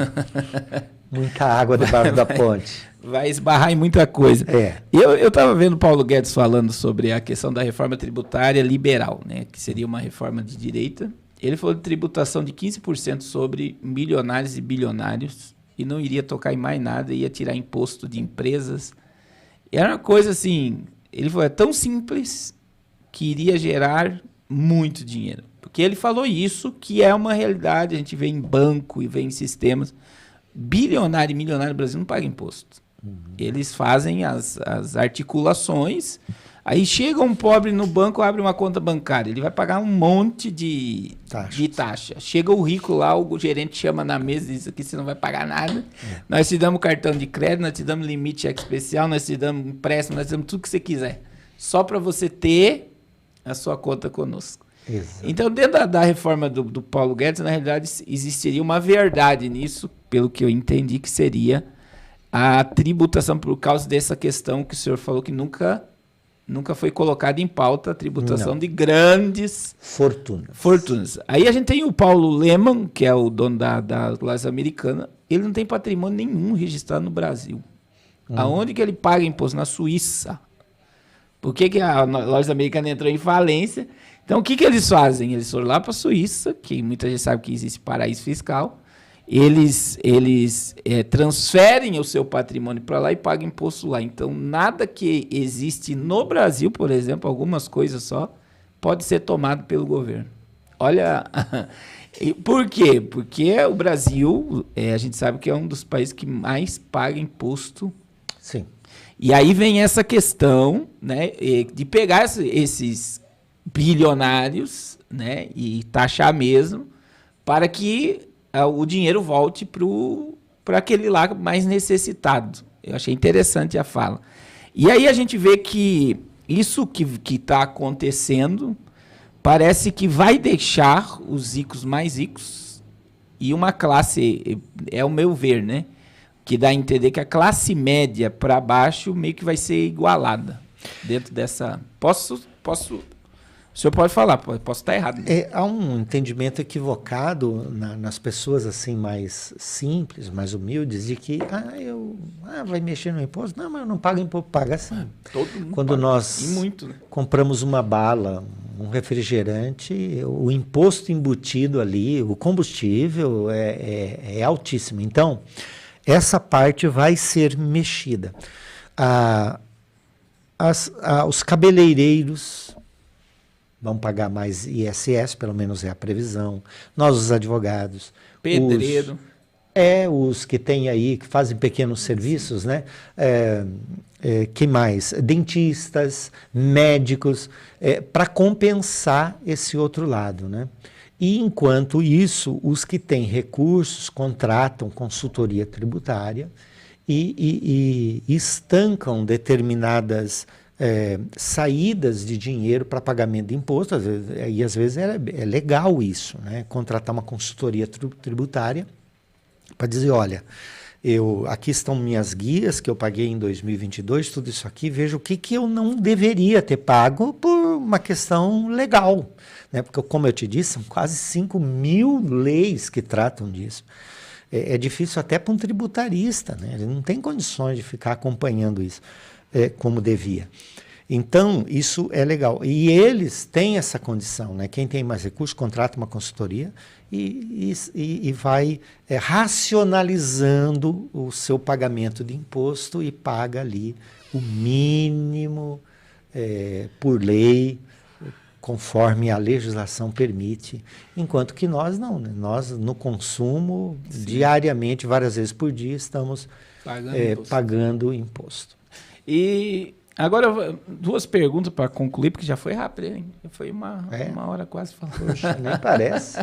muita água debaixo da ponte. Vai esbarrar em muita coisa. Eu estava vendo o Paulo Guedes falando sobre a questão da reforma tributária liberal, né, que seria uma reforma de direita. Ele falou de tributação de 15% sobre milionários e bilionários e não iria tocar em mais nada, ia tirar imposto de empresas. Era uma coisa assim, ele falou, é tão simples que iria gerar muito dinheiro. Porque ele falou isso, que é uma realidade, a gente vê em banco e vê em sistemas. Bilionário e milionário no Brasil não pagam imposto. Eles fazem as articulações, aí chega um pobre no banco, abre uma conta bancária, ele vai pagar um monte de taxa. Chega o rico lá, o gerente chama na mesa e diz aqui você não vai pagar nada. Nós te damos cartão de crédito, nós te damos limite especial, nós te damos empréstimo, nós te damos tudo que você quiser. Só para você ter a sua conta conosco. Exato. Então, dentro da reforma do Paulo Guedes, na realidade, existiria uma verdade nisso, pelo que eu entendi, que seria a tributação por causa dessa questão que o senhor falou que nunca foi colocada em pauta, a tributação de grandes fortunas. Aí a gente tem o Paulo Leman, que é o dono da loja americana, ele não tem patrimônio nenhum registrado no Brasil. Aonde que ele paga imposto? Na Suíça. Por que a loja americana entrou em falência? Então, o que eles fazem? Eles foram lá para a Suíça, que muita gente sabe que existe paraíso fiscal. Eles transferem o seu patrimônio para lá e pagam imposto lá. Então, nada que existe no Brasil, por exemplo, algumas coisas só, pode ser tomado pelo governo. Olha, por quê? Porque o Brasil, a gente sabe que é um dos países que mais paga imposto. Sim. E aí vem essa questão, né, de pegar esses bilionários, né, e taxar mesmo, para que o dinheiro volte para aquele lá mais necessitado. Eu achei interessante a fala. E aí a gente vê que isso que está acontecendo parece que vai deixar os ricos mais ricos e uma classe, é o meu ver, né, que dá a entender que a classe média para baixo meio que vai ser igualada dentro dessa... O senhor pode falar, posso estar errado. Há um entendimento equivocado nas pessoas assim mais simples, mais humildes, de que vai mexer no imposto? Não, mas eu não pago imposto, paga sim. Todo mundo Quando paga. nós muito, né? compramos uma bala, um refrigerante, o imposto embutido ali, o combustível é altíssimo. Então, essa parte vai ser mexida. Os cabeleireiros vão pagar mais ISS, pelo menos é a previsão. Nós, os advogados. Pedreiro. Os que têm aí, que fazem pequenos serviços, né? Que mais? Dentistas, médicos, para compensar esse outro lado, né? E, enquanto isso, os que têm recursos contratam consultoria tributária e estancam determinadas saídas de dinheiro para pagamento de imposto. Às vezes é legal isso, né? Contratar uma consultoria tributária para dizer, olha, aqui estão minhas guias que eu paguei em 2022, tudo isso aqui, veja o que eu não deveria ter pago por uma questão legal, né? Porque, como eu te disse, são quase 5.000 leis que tratam disso. É difícil até para um tributarista, né? Ele não tem condições de ficar acompanhando isso como devia. Então, isso é legal. E eles têm essa condição, né? Quem tem mais recursos contrata uma consultoria e vai racionalizando o seu pagamento de imposto e paga ali o mínimo por lei conforme a legislação permite, enquanto que nós não, né? Nós, no consumo, diariamente, várias vezes por dia, estamos pagando imposto. E agora, 2 perguntas para concluir, porque já foi rápido, hein? Foi uma hora quase falando. Poxa, nem parece.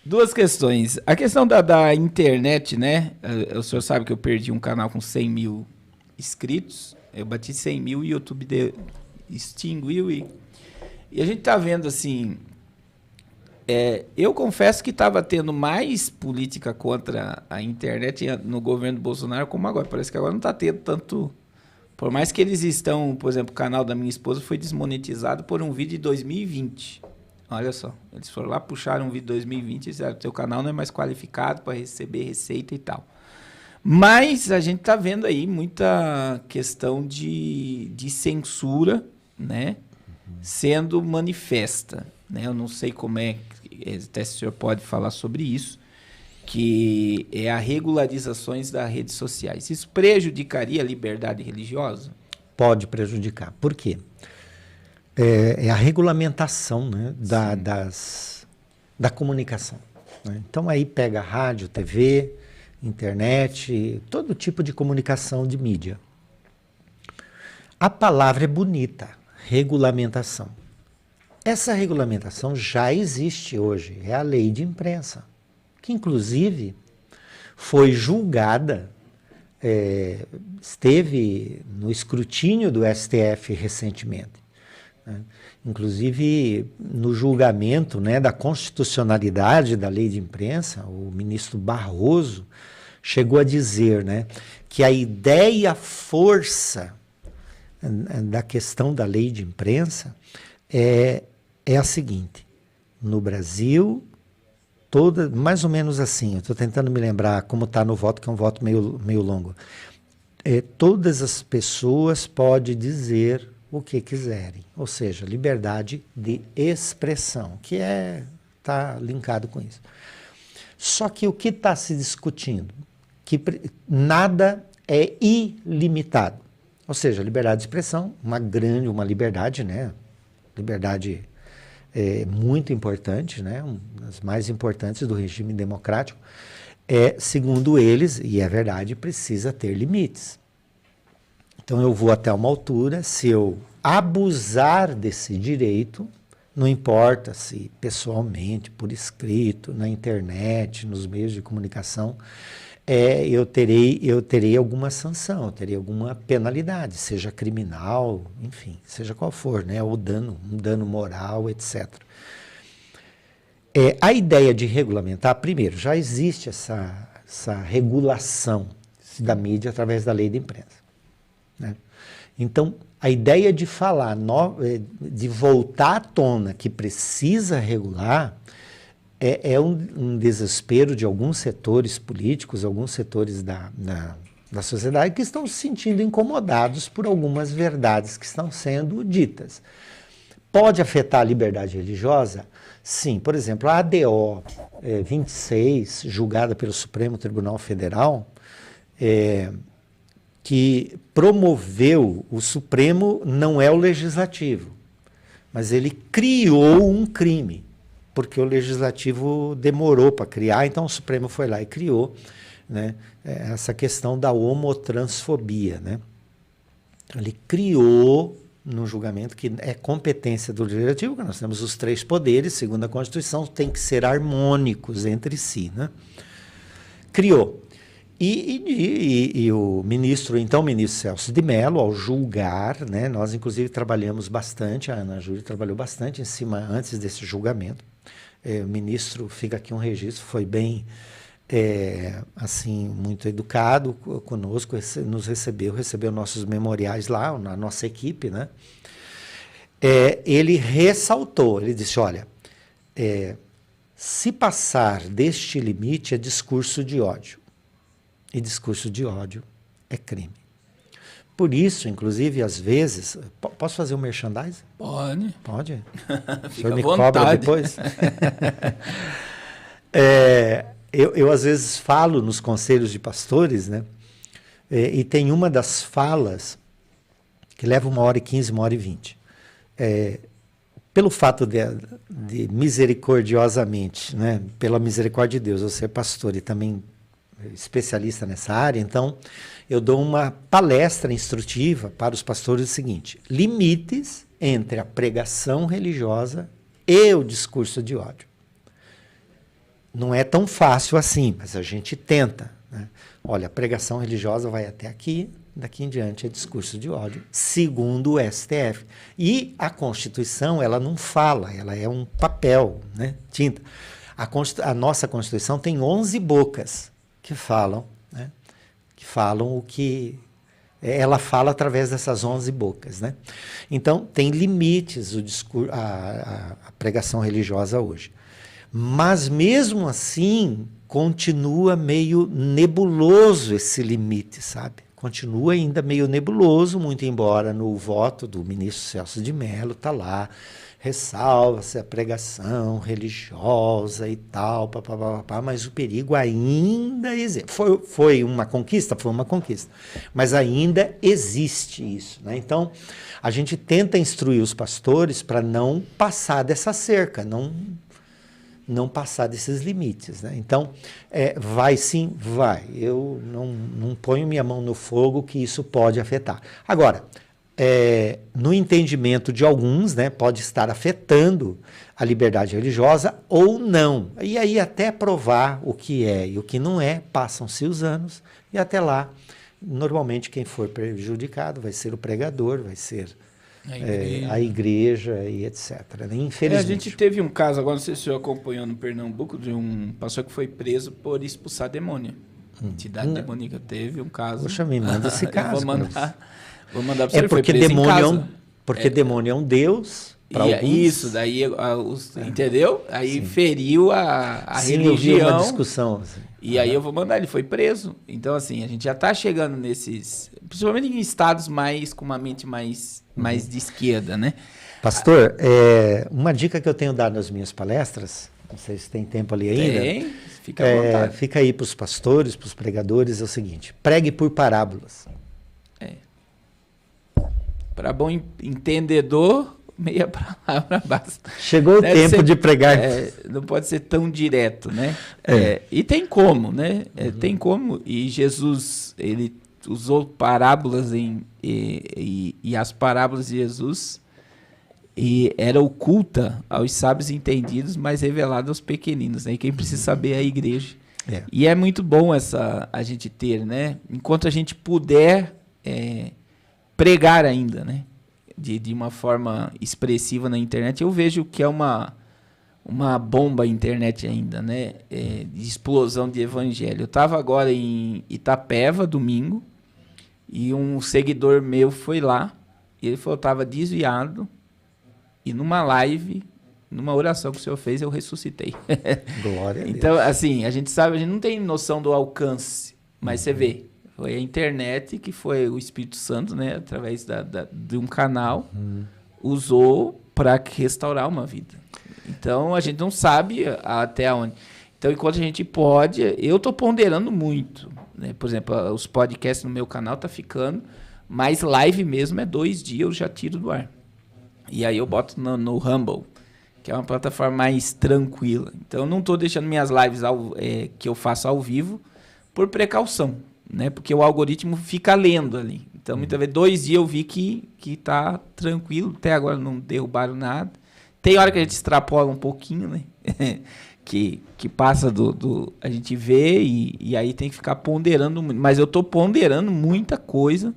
2 questões. A questão da internet, né? O senhor sabe que eu perdi um canal com 100 mil inscritos. Eu bati 100 mil e o YouTube extinguiu. E a gente tá vendo assim... eu confesso que estava tendo mais política contra a internet no governo do Bolsonaro como agora. Parece que agora não está tendo tanto... Por mais que eles estão... Por exemplo, o canal da minha esposa foi desmonetizado por um vídeo de 2020. Olha só, eles foram lá, puxaram um vídeo de 2020 e disseram, teu canal não é mais qualificado para receber receita e tal. Mas a gente está vendo aí muita questão de censura, né, sendo manifesta. Né? Eu não sei como até se o senhor pode falar sobre isso, que é a regularizações das redes sociais. Isso prejudicaria a liberdade religiosa? Pode prejudicar. Por quê? É a regulamentação, né, da comunicação. Né? Então, aí pega rádio, TV, internet, todo tipo de comunicação de mídia. A palavra é bonita, regulamentação. Essa regulamentação já existe hoje, é a lei de imprensa, que inclusive foi julgada, esteve no escrutínio do STF recentemente. Inclusive, no julgamento, né, da constitucionalidade da lei de imprensa, o ministro Barroso chegou a dizer, né, que a ideia-força da questão da lei de imprensa é a seguinte: no Brasil, mais ou menos assim, eu estou tentando me lembrar como está no voto, que é um voto meio longo, todas as pessoas podem dizer o que quiserem, ou seja, liberdade de expressão, que está linkado com isso. Só que o que está se discutindo? Que nada é ilimitado, ou seja, liberdade de expressão, uma liberdade, né? Liberdade muito importante, né? Uma das mais importantes do regime democrático, segundo eles, e é verdade, precisa ter limites. Então, eu vou até uma altura, se eu abusar desse direito, não importa se pessoalmente, por escrito, na internet, nos meios de comunicação, eu terei alguma sanção, eu terei alguma penalidade, seja criminal, enfim, seja qual for, né? Ou um dano moral, etc. A ideia de regulamentar, primeiro, já existe essa regulação da mídia através da lei de imprensa. Né? Então, a ideia de falar, de voltar à tona que precisa regular, é um desespero de alguns setores políticos, alguns setores da sociedade que estão se sentindo incomodados por algumas verdades que estão sendo ditas. Pode afetar a liberdade religiosa? Sim. Por exemplo, a ADO 26, julgada pelo Supremo Tribunal Federal, que promoveu, o Supremo não é o legislativo, mas ele criou um crime, porque o legislativo demorou para criar, então o Supremo foi lá e criou, né, essa questão da homotransfobia. Né? Ele criou, no julgamento, que é competência do legislativo, que nós temos os 3 poderes, segundo a Constituição, tem que ser harmônicos entre si. Né? Criou. E o ministro Celso de Mello, ao julgar, né, nós inclusive trabalhamos bastante, a Ana Júlia trabalhou bastante em cima antes desse julgamento. O ministro, fica aqui um registro, foi bem, assim, muito educado conosco, nos recebeu nossos memoriais lá, a nossa equipe, né? Ele ressaltou, ele disse, olha, se passar deste limite é discurso de ódio. E discurso de ódio é crime. Por isso, inclusive, às vezes... Posso fazer um merchandising? Pode. Pode? O senhor me cobra depois? Eu, às vezes, falo nos conselhos de pastores, né? E tem uma das falas que leva 1h15, 1h20. pelo fato de misericordiosamente, né, pela misericórdia de Deus, eu ser pastor e também especialista nessa área, então eu dou uma palestra instrutiva para os pastores o seguinte: limites entre a pregação religiosa e o discurso de ódio. Não é tão fácil assim, mas a gente tenta, né? Olha, a pregação religiosa vai até aqui, daqui em diante é discurso de ódio, segundo o STF. E a Constituição, ela não fala, ela é um papel, né? Tinta. A nossa Constituição tem 11 bocas que falam, né? Que falam o que... Ela fala através dessas 11 bocas, né? Então, tem limites a pregação religiosa hoje. Mas, mesmo assim, continua meio nebuloso esse limite, sabe? Continua ainda meio nebuloso, muito embora no voto do ministro Celso de Mello está lá, ressalva-se a pregação religiosa e tal, mas o perigo ainda existe. Foi uma conquista? Foi uma conquista. Mas ainda existe isso, né? Então, a gente tenta instruir os pastores para não passar dessa cerca, não passar desses limites, né? Então, vai sim, vai. Eu não ponho minha mão no fogo que isso pode afetar. Agora, no entendimento de alguns, né, pode estar afetando a liberdade religiosa ou não. E aí, até provar o que é e o que não é, passam-se os anos, e até lá, normalmente, quem for prejudicado vai ser o pregador, vai ser a igreja e etc. Infelizmente. A gente teve um caso, agora não sei se o senhor acompanhou no Pernambuco, de um pastor que foi preso por expulsar demônio. Entidade demoníaca. Teve um caso. Poxa, me manda esse caso. Vou mandar para você. Porque demônio é um deus. Isso, daí, entendeu? Aí feriu a religião. Eu vi uma discussão. Assim. E aí eu vou mandar, ele foi preso. Então, assim, a gente já está chegando nesses... Principalmente em estados com uma mente mais de esquerda, né? Pastor, uma dica que eu tenho dado nas minhas palestras, não sei se tem tempo ali ainda. Tem, fica à vontade. Fica aí para os pastores, para os pregadores, é o seguinte: pregue por parábolas. Para bom entendedor, meia palavra basta. Chegou o tempo de pregar. Não pode ser tão direto, né? E tem como, né? Tem como. E Jesus, ele usou parábolas e as parábolas de Jesus era oculta aos sábios entendidos, mas revelada aos pequeninos, né? E quem precisa saber é a igreja. E é muito bom a gente ter, né? Enquanto a gente puder pregar ainda, né? De uma forma expressiva na internet, eu vejo que é uma bomba a internet ainda, né? De explosão de evangelho. Eu estava agora em Itapeva, domingo, e um seguidor meu foi lá, e ele falou que estava desviado, e numa live, numa oração que o senhor fez, eu ressuscitei. Glória a Deus. Então, assim, a gente sabe, a gente não tem noção do alcance, mas você vê, foi a internet que foi o Espírito Santo, né, através de um canal, usou para restaurar uma vida. Então, a gente não sabe até onde. Então, enquanto a gente pode, eu estou ponderando muito, né? Por exemplo, os podcasts no meu canal tá ficando, mas live mesmo 2 dias eu já tiro do ar. E aí eu boto no Rumble, que é uma plataforma mais tranquila. Então, eu não estou deixando minhas lives que eu faço ao vivo por precaução, né? Porque o algoritmo fica lendo ali. Então, muitas vezes, 2 dias eu vi que tá tranquilo. Até agora não derrubaram nada. Tem hora que a gente extrapola um pouquinho, né? que passa a gente vê e aí tem que ficar ponderando muito. Mas eu tô ponderando muita coisa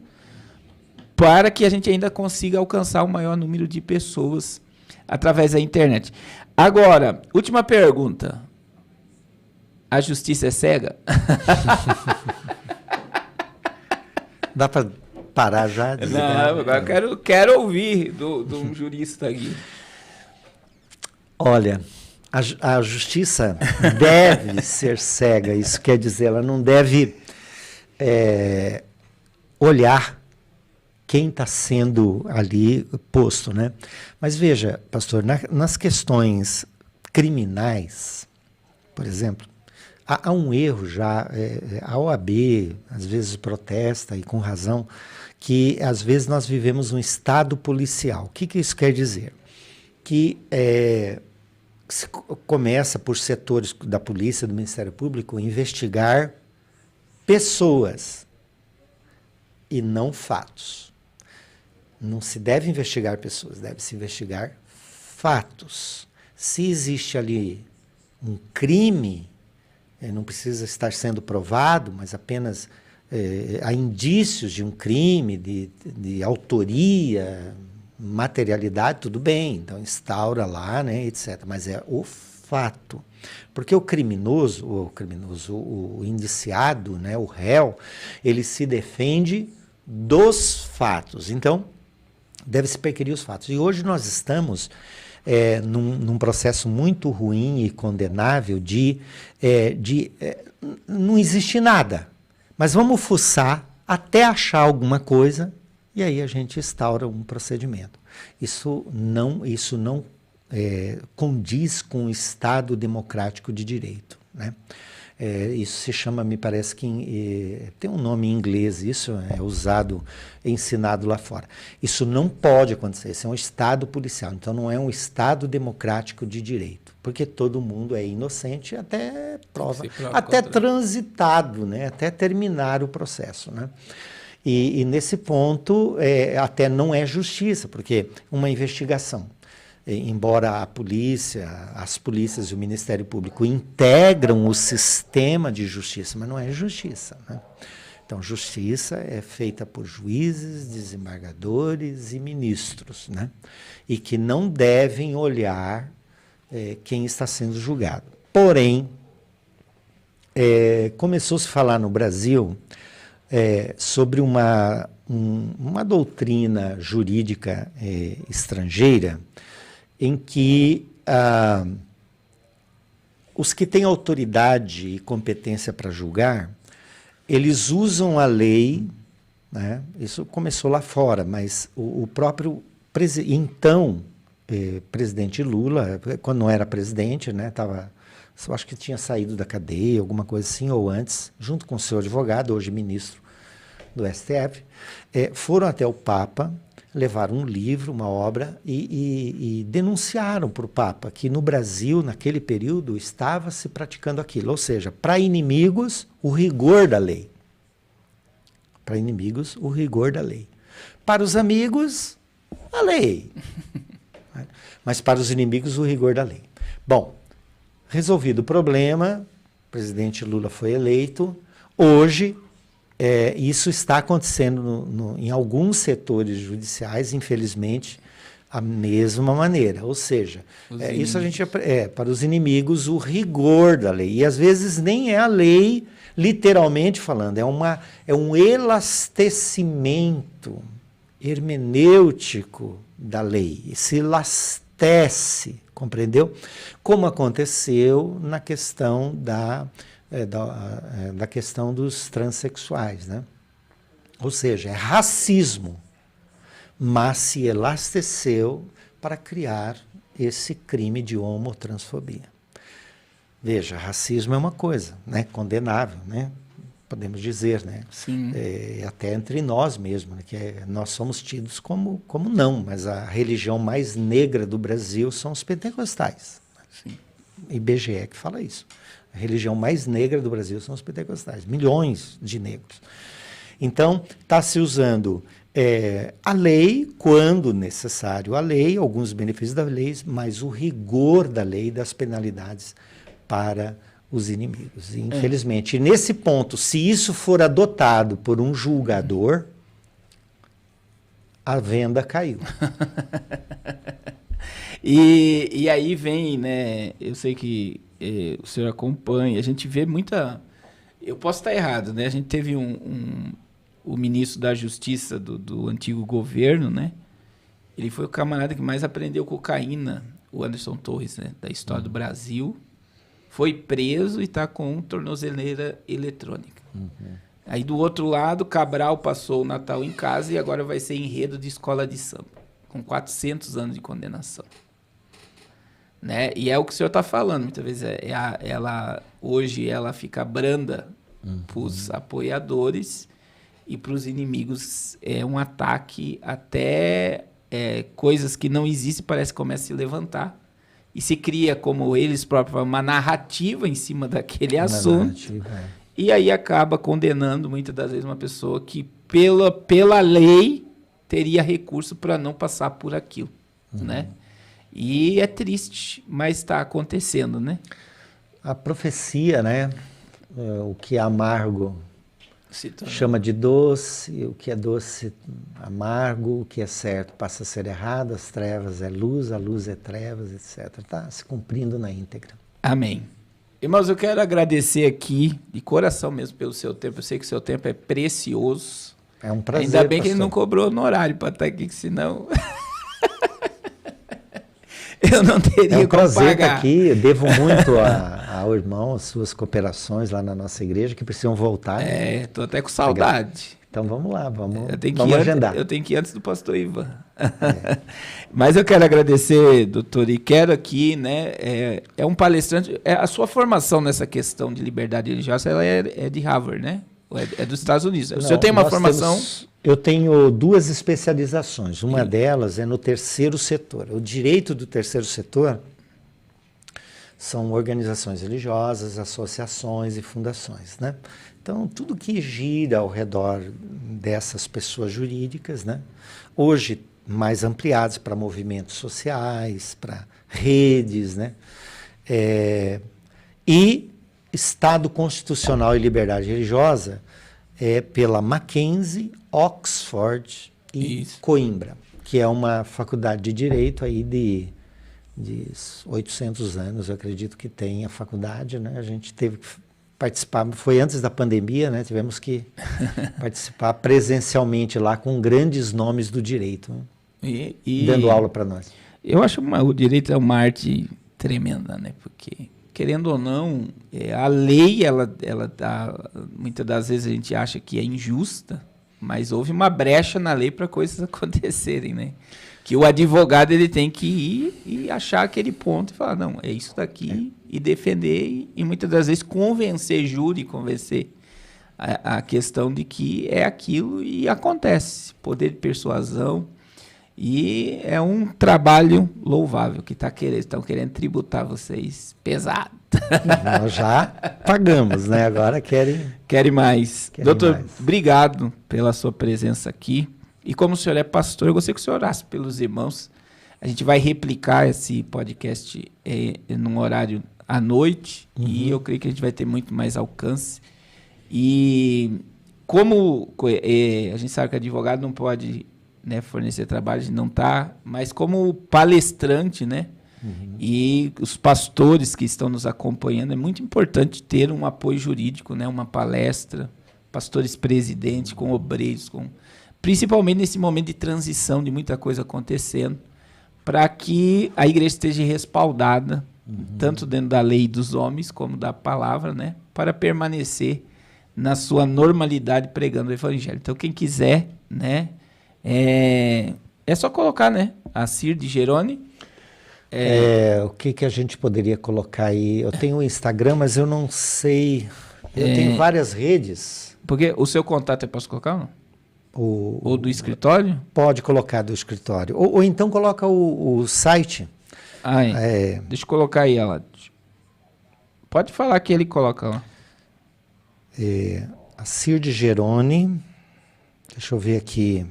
para que a gente ainda consiga alcançar o maior número de pessoas através da internet. Agora, última pergunta. A justiça é cega? Dá para parar já? Não, agora eu quero ouvir de um jurista aqui. Olha, a justiça deve ser cega. Isso quer dizer, ela não deve olhar quem está sendo ali posto, né? Mas veja, pastor, nas questões criminais, por exemplo, há um erro já, a OAB às vezes protesta, e com razão, que às vezes nós vivemos um estado policial. O que isso quer dizer? Que se começa por setores da polícia, do Ministério Público, investigar pessoas e não fatos. Não se deve investigar pessoas, deve-se investigar fatos. Se existe ali um crime, não precisa estar sendo provado, mas apenas há indícios de um crime, de autoria, materialidade, tudo bem, então instaura lá, né, etc. Mas é o fato. Porque o indiciado, né, o réu, ele se defende dos fatos. Então, deve-se perquirir os fatos. E hoje nós estamos num processo muito ruim e condenável de não existe nada, mas vamos fuçar até achar alguma coisa e aí a gente instaura um procedimento. Isso não condiz com o Estado democrático de direito, né? Isso se chama, me parece que tem um nome em inglês, isso é usado, ensinado lá fora. Isso não pode acontecer, isso é um Estado policial, então não é um Estado democrático de direito, porque todo mundo é inocente até prova, até transitado, né? Até terminar o processo, né? E nesse ponto até não é justiça, porque uma investigação, embora a polícia, as polícias e o Ministério Público integram o sistema de justiça, mas não é justiça, né? Então, justiça é feita por juízes, desembargadores e ministros, né? E que não devem olhar quem está sendo julgado. Porém, começou-se a falar no Brasil sobre uma doutrina jurídica estrangeira, em que os que têm autoridade e competência para julgar, eles usam a lei, né? Isso começou lá fora, mas o próprio presidente Lula, quando não era presidente, né, eu acho que tinha saído da cadeia, alguma coisa assim, ou antes, junto com o seu advogado, hoje ministro do STF, foram até o Papa, levaram um livro, uma obra, e denunciaram para o Papa que no Brasil, naquele período, estava se praticando aquilo. Ou seja, para inimigos, o rigor da lei. Para inimigos, o rigor da lei. Para os amigos, a lei. Mas para os inimigos, o rigor da lei. Bom, resolvido o problema, o presidente Lula foi eleito. Hoje, isso está acontecendo em alguns setores judiciais, infelizmente, a mesma maneira. Ou seja, isso a gente para os inimigos o rigor da lei. E às vezes nem é a lei, literalmente falando, é um elastecimento hermenêutico da lei. Se elastece, compreendeu? Como aconteceu na questão da questão dos transexuais, né? Ou seja, é racismo, mas se elasteceu para criar esse crime de homotransfobia. Veja, racismo é uma coisa, né, condenável, né? Podemos dizer, né? Sim. Até entre nós mesmo, né? Nós somos tidos como não, mas a religião mais negra do Brasil são os pentecostais. Sim. IBGE que fala isso. A religião mais negra do Brasil são os pentecostais, milhões de negros. Então, está se usando a lei, quando necessário a lei, alguns benefícios da lei, mas o rigor da lei, das penalidades para os inimigos. E, infelizmente, nesse ponto, se isso for adotado por um julgador, a venda caiu. E aí vem, né? Eu sei que o senhor acompanha, a gente vê muita... Eu posso estar errado, né? A gente teve o ministro da Justiça do antigo governo, né? Ele foi o camarada que mais apreendeu cocaína, o Anderson Torres, né? Da história do Brasil. Foi preso e está com tornozeleira eletrônica. Aí do outro lado, Cabral passou o Natal em casa e agora vai ser enredo de escola de samba, com 400 anos de condenação. Né? E é o que o senhor está falando, muitas vezes hoje ela fica branda para os apoiadores e para os inimigos é um ataque, até coisas que não existem parece que começam a se levantar e se cria, como eles próprios, uma narrativa em cima daquele assunto, e aí acaba condenando muitas das vezes uma pessoa que pela lei teria recurso para não passar por aquilo, né? E é triste, mas está acontecendo, né? A profecia, né? O que é amargo chama de doce, o que é doce, amargo, o que é certo passa a ser errado, as trevas é luz, a luz é trevas, etc. Está se cumprindo na íntegra. Amém. Irmãos, eu quero agradecer aqui, de coração mesmo, pelo seu tempo. Eu sei que o seu tempo é precioso. É um prazer, ainda bem, pastor, que ele não cobrou no horário para estar aqui, que senão... eu não teria como pagar. É um prazer estar aqui. Eu devo muito ao irmão, as suas cooperações lá na nossa igreja, que precisam voltar. Estou até com saudade. Então vamos lá, vamos agendar. Eu tenho que ir antes do pastor Ivan. Mas eu quero agradecer, doutor, e quero aqui, né, é um palestrante, a sua formação nessa questão de liberdade religiosa, ela é de Harvard, né? É dos Estados Unidos. O senhor tem uma formação... Eu tenho 2 especializações. Uma delas é no terceiro setor. O direito do terceiro setor são organizações religiosas, associações e fundações, né? Então, tudo que gira ao redor dessas pessoas jurídicas, né? Hoje, mais ampliados para movimentos sociais, para redes, né? E Estado Constitucional e Liberdade Religiosa pela Mackenzie, Oxford e Coimbra, que é uma faculdade de direito aí de 800 anos, eu acredito que tem a faculdade, né? A gente teve que participar, foi antes da pandemia, né? Tivemos que participar presencialmente lá com grandes nomes do direito, né? Dando aula para nós. Eu acho que o direito é uma arte tremenda, né? Porque, querendo ou não, a lei, ela dá, muitas das vezes a gente acha que é injusta, mas houve uma brecha na lei para coisas acontecerem, né? Que o advogado ele tem que ir e achar aquele ponto e falar, não, é isso daqui, e defender, e muitas das vezes convencer júri, convencer a questão de que é aquilo e acontece. Poder de persuasão. E é um trabalho louvável que estão querendo tributar vocês pesado. Nós já pagamos, né? Agora querem mais. Doutor, obrigado pela sua presença aqui. E como o senhor é pastor, eu gostaria que o senhor orasse pelos irmãos. A gente vai replicar esse podcast num horário à noite, e eu creio que a gente vai ter muito mais alcance. E como a gente sabe que advogado não pode, né, fornecer trabalho, a gente não está, mas como palestrante, né? E os pastores que estão nos acompanhando, é muito importante ter um apoio jurídico, né? Uma palestra, pastores presidentes, com obreiros, principalmente nesse momento de transição, de muita coisa acontecendo, para que a igreja esteja respaldada, tanto dentro da lei dos homens, como da palavra, né? Para permanecer na sua normalidade pregando o evangelho. Então, quem quiser, né? É só colocar, né? A Cir de Geroni. O que a gente poderia colocar aí? Eu tenho o Instagram, mas eu não sei. Eu tenho várias redes. Porque o seu contato eu posso colocar ou não? Ou do escritório? Pode colocar do escritório. Ou então coloca o site. Deixa eu colocar aí ela. Pode falar que ele coloca lá. A Cir de Geroni. Deixa eu ver aqui.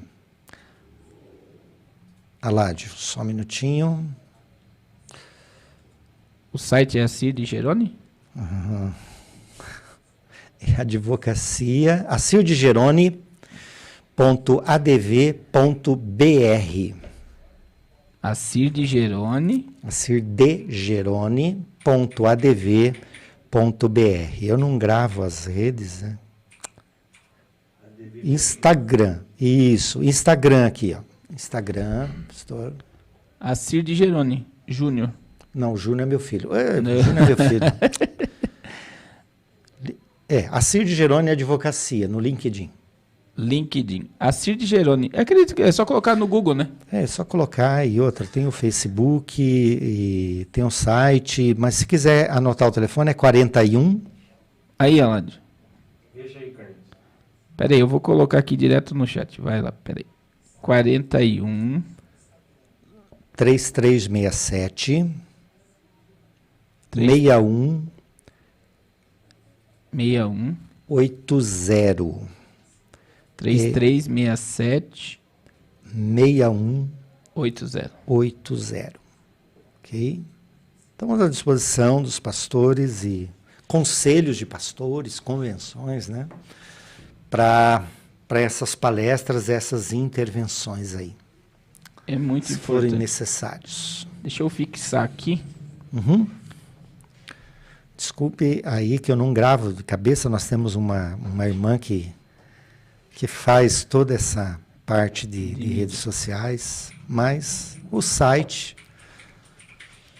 Aládio, só um minutinho. O site é a Cir de Geroni? É advocacia, acirdegeroni.adv.br. acirdegeroni.adv.br. Eu não gravo as redes, né? Instagram, isso, Instagram aqui, ó. Instagram, pastor. Acir de Geroni, Júnior. Não, Júnior é meu filho. Júnior é meu filho. Acir de Geroni Advocacia, no LinkedIn. Acir de Geroni. Acredito que é só colocar no Google, né? É só colocar, e outra, tem o Facebook, e tem o site, mas se quiser anotar o telefone é 41... Aí, Aládio. Veja aí, Carlos. Pera aí, eu vou colocar aqui direto no chat. Vai lá, pera aí. 41 3367 61 61 80 3367 61 80. Ok? Estamos à disposição dos pastores e conselhos de pastores, convenções, né? Para essas palestras, essas intervenções aí. É muito se importante. forem necessários. Deixa eu fixar aqui. Uhum. Desculpe aí que eu não gravo de cabeça, nós temos uma irmã que faz toda essa parte de redes sociais, mas o site,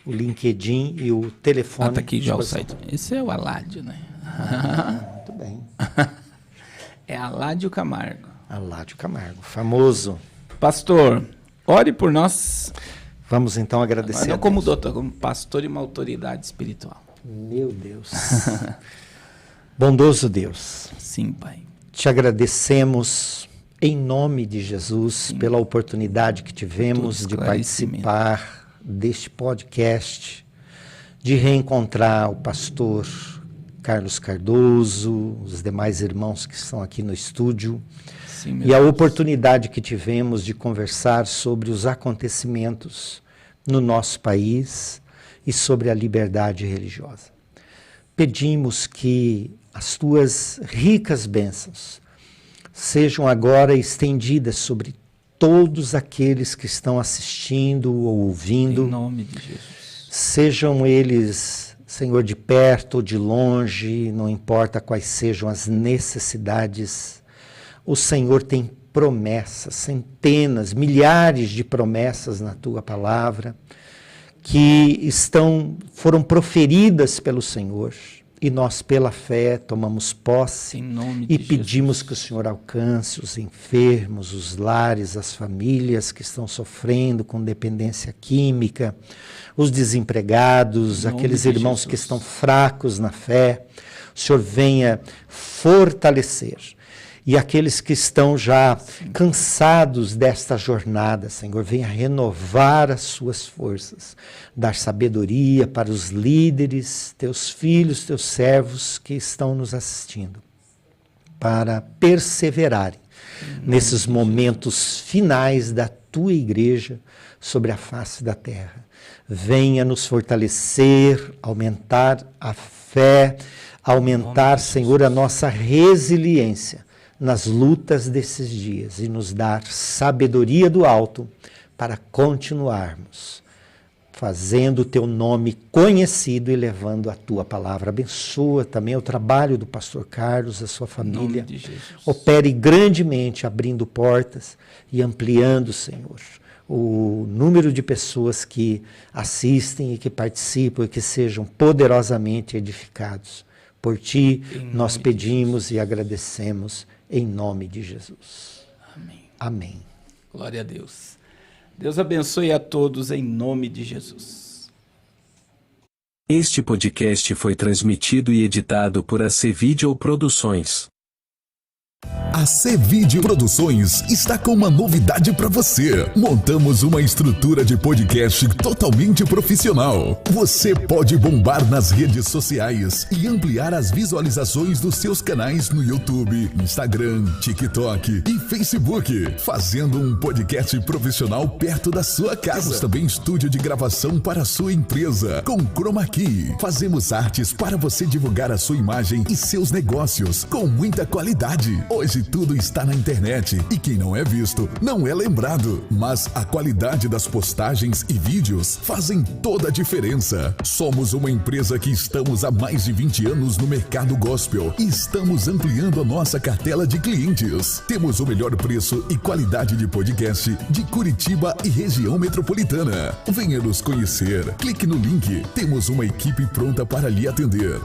o LinkedIn e o telefone... tá aqui já o site. Esse é o Aládio, né? Muito bem. É Aládio Camargo. Aládio Camargo, famoso. Pastor, ore por nós. Vamos então agradecer. Não como doutor, como pastor e uma autoridade espiritual. Meu Deus. Bondoso Deus. Sim, Pai. Te agradecemos em nome de Jesus pela oportunidade que tivemos de participar deste podcast, de reencontrar o pastor Carlos Cardoso, os demais irmãos que estão aqui no estúdio, Sim, e a oportunidade que tivemos de conversar sobre os acontecimentos no nosso país e sobre a liberdade religiosa. Pedimos que as tuas ricas bênçãos sejam agora estendidas sobre todos aqueles que estão assistindo ou ouvindo. Em nome de Jesus. Sejam eles, Senhor, de perto ou de longe, não importa quais sejam as necessidades. O Senhor tem promessas, centenas, milhares de promessas na tua palavra, que foram proferidas pelo Senhor, e nós, pela fé, tomamos posse e pedimos que o Senhor alcance os enfermos, os lares, as famílias que estão sofrendo com dependência química, os desempregados, aqueles irmãos que estão fracos na fé. O Senhor venha fortalecer. E aqueles que estão já cansados desta jornada, Senhor, venha renovar as suas forças, dar sabedoria para os líderes, teus filhos, teus servos que estão nos assistindo, para perseverarem nesses momentos finais da tua igreja sobre a face da terra. Venha nos fortalecer, aumentar a fé, aumentar, Senhor, a nossa resiliência nas lutas desses dias e nos dar sabedoria do alto para continuarmos fazendo o teu nome conhecido e levando a tua palavra. Abençoa também o trabalho do pastor Carlos, a sua família. Opere grandemente, abrindo portas e ampliando, Senhor, o número de pessoas que assistem e que participam e que sejam poderosamente edificados. Por ti, nós pedimos e agradecemos em nome de Jesus. Amém. Amém. Glória a Deus. Deus abençoe a todos em nome de Jesus. Este podcast foi transmitido e editado por AC Video Produções. A C-Video Produções está com uma novidade para você. Montamos uma estrutura de podcast totalmente profissional. Você pode bombar nas redes sociais e ampliar as visualizações dos seus canais no YouTube, Instagram, TikTok e Facebook, fazendo um podcast profissional perto da sua casa. Temos também estúdio de gravação para a sua empresa, com Chroma Key. Fazemos artes para você divulgar a sua imagem e seus negócios com muita qualidade. Hoje tudo está na internet e quem não é visto não é lembrado, mas a qualidade das postagens e vídeos fazem toda a diferença. Somos uma empresa que estamos há mais de 20 anos no mercado gospel e estamos ampliando a nossa cartela de clientes. Temos o melhor preço e qualidade de podcast de Curitiba e região metropolitana. Venha nos conhecer, clique no link, temos uma equipe pronta para lhe atender.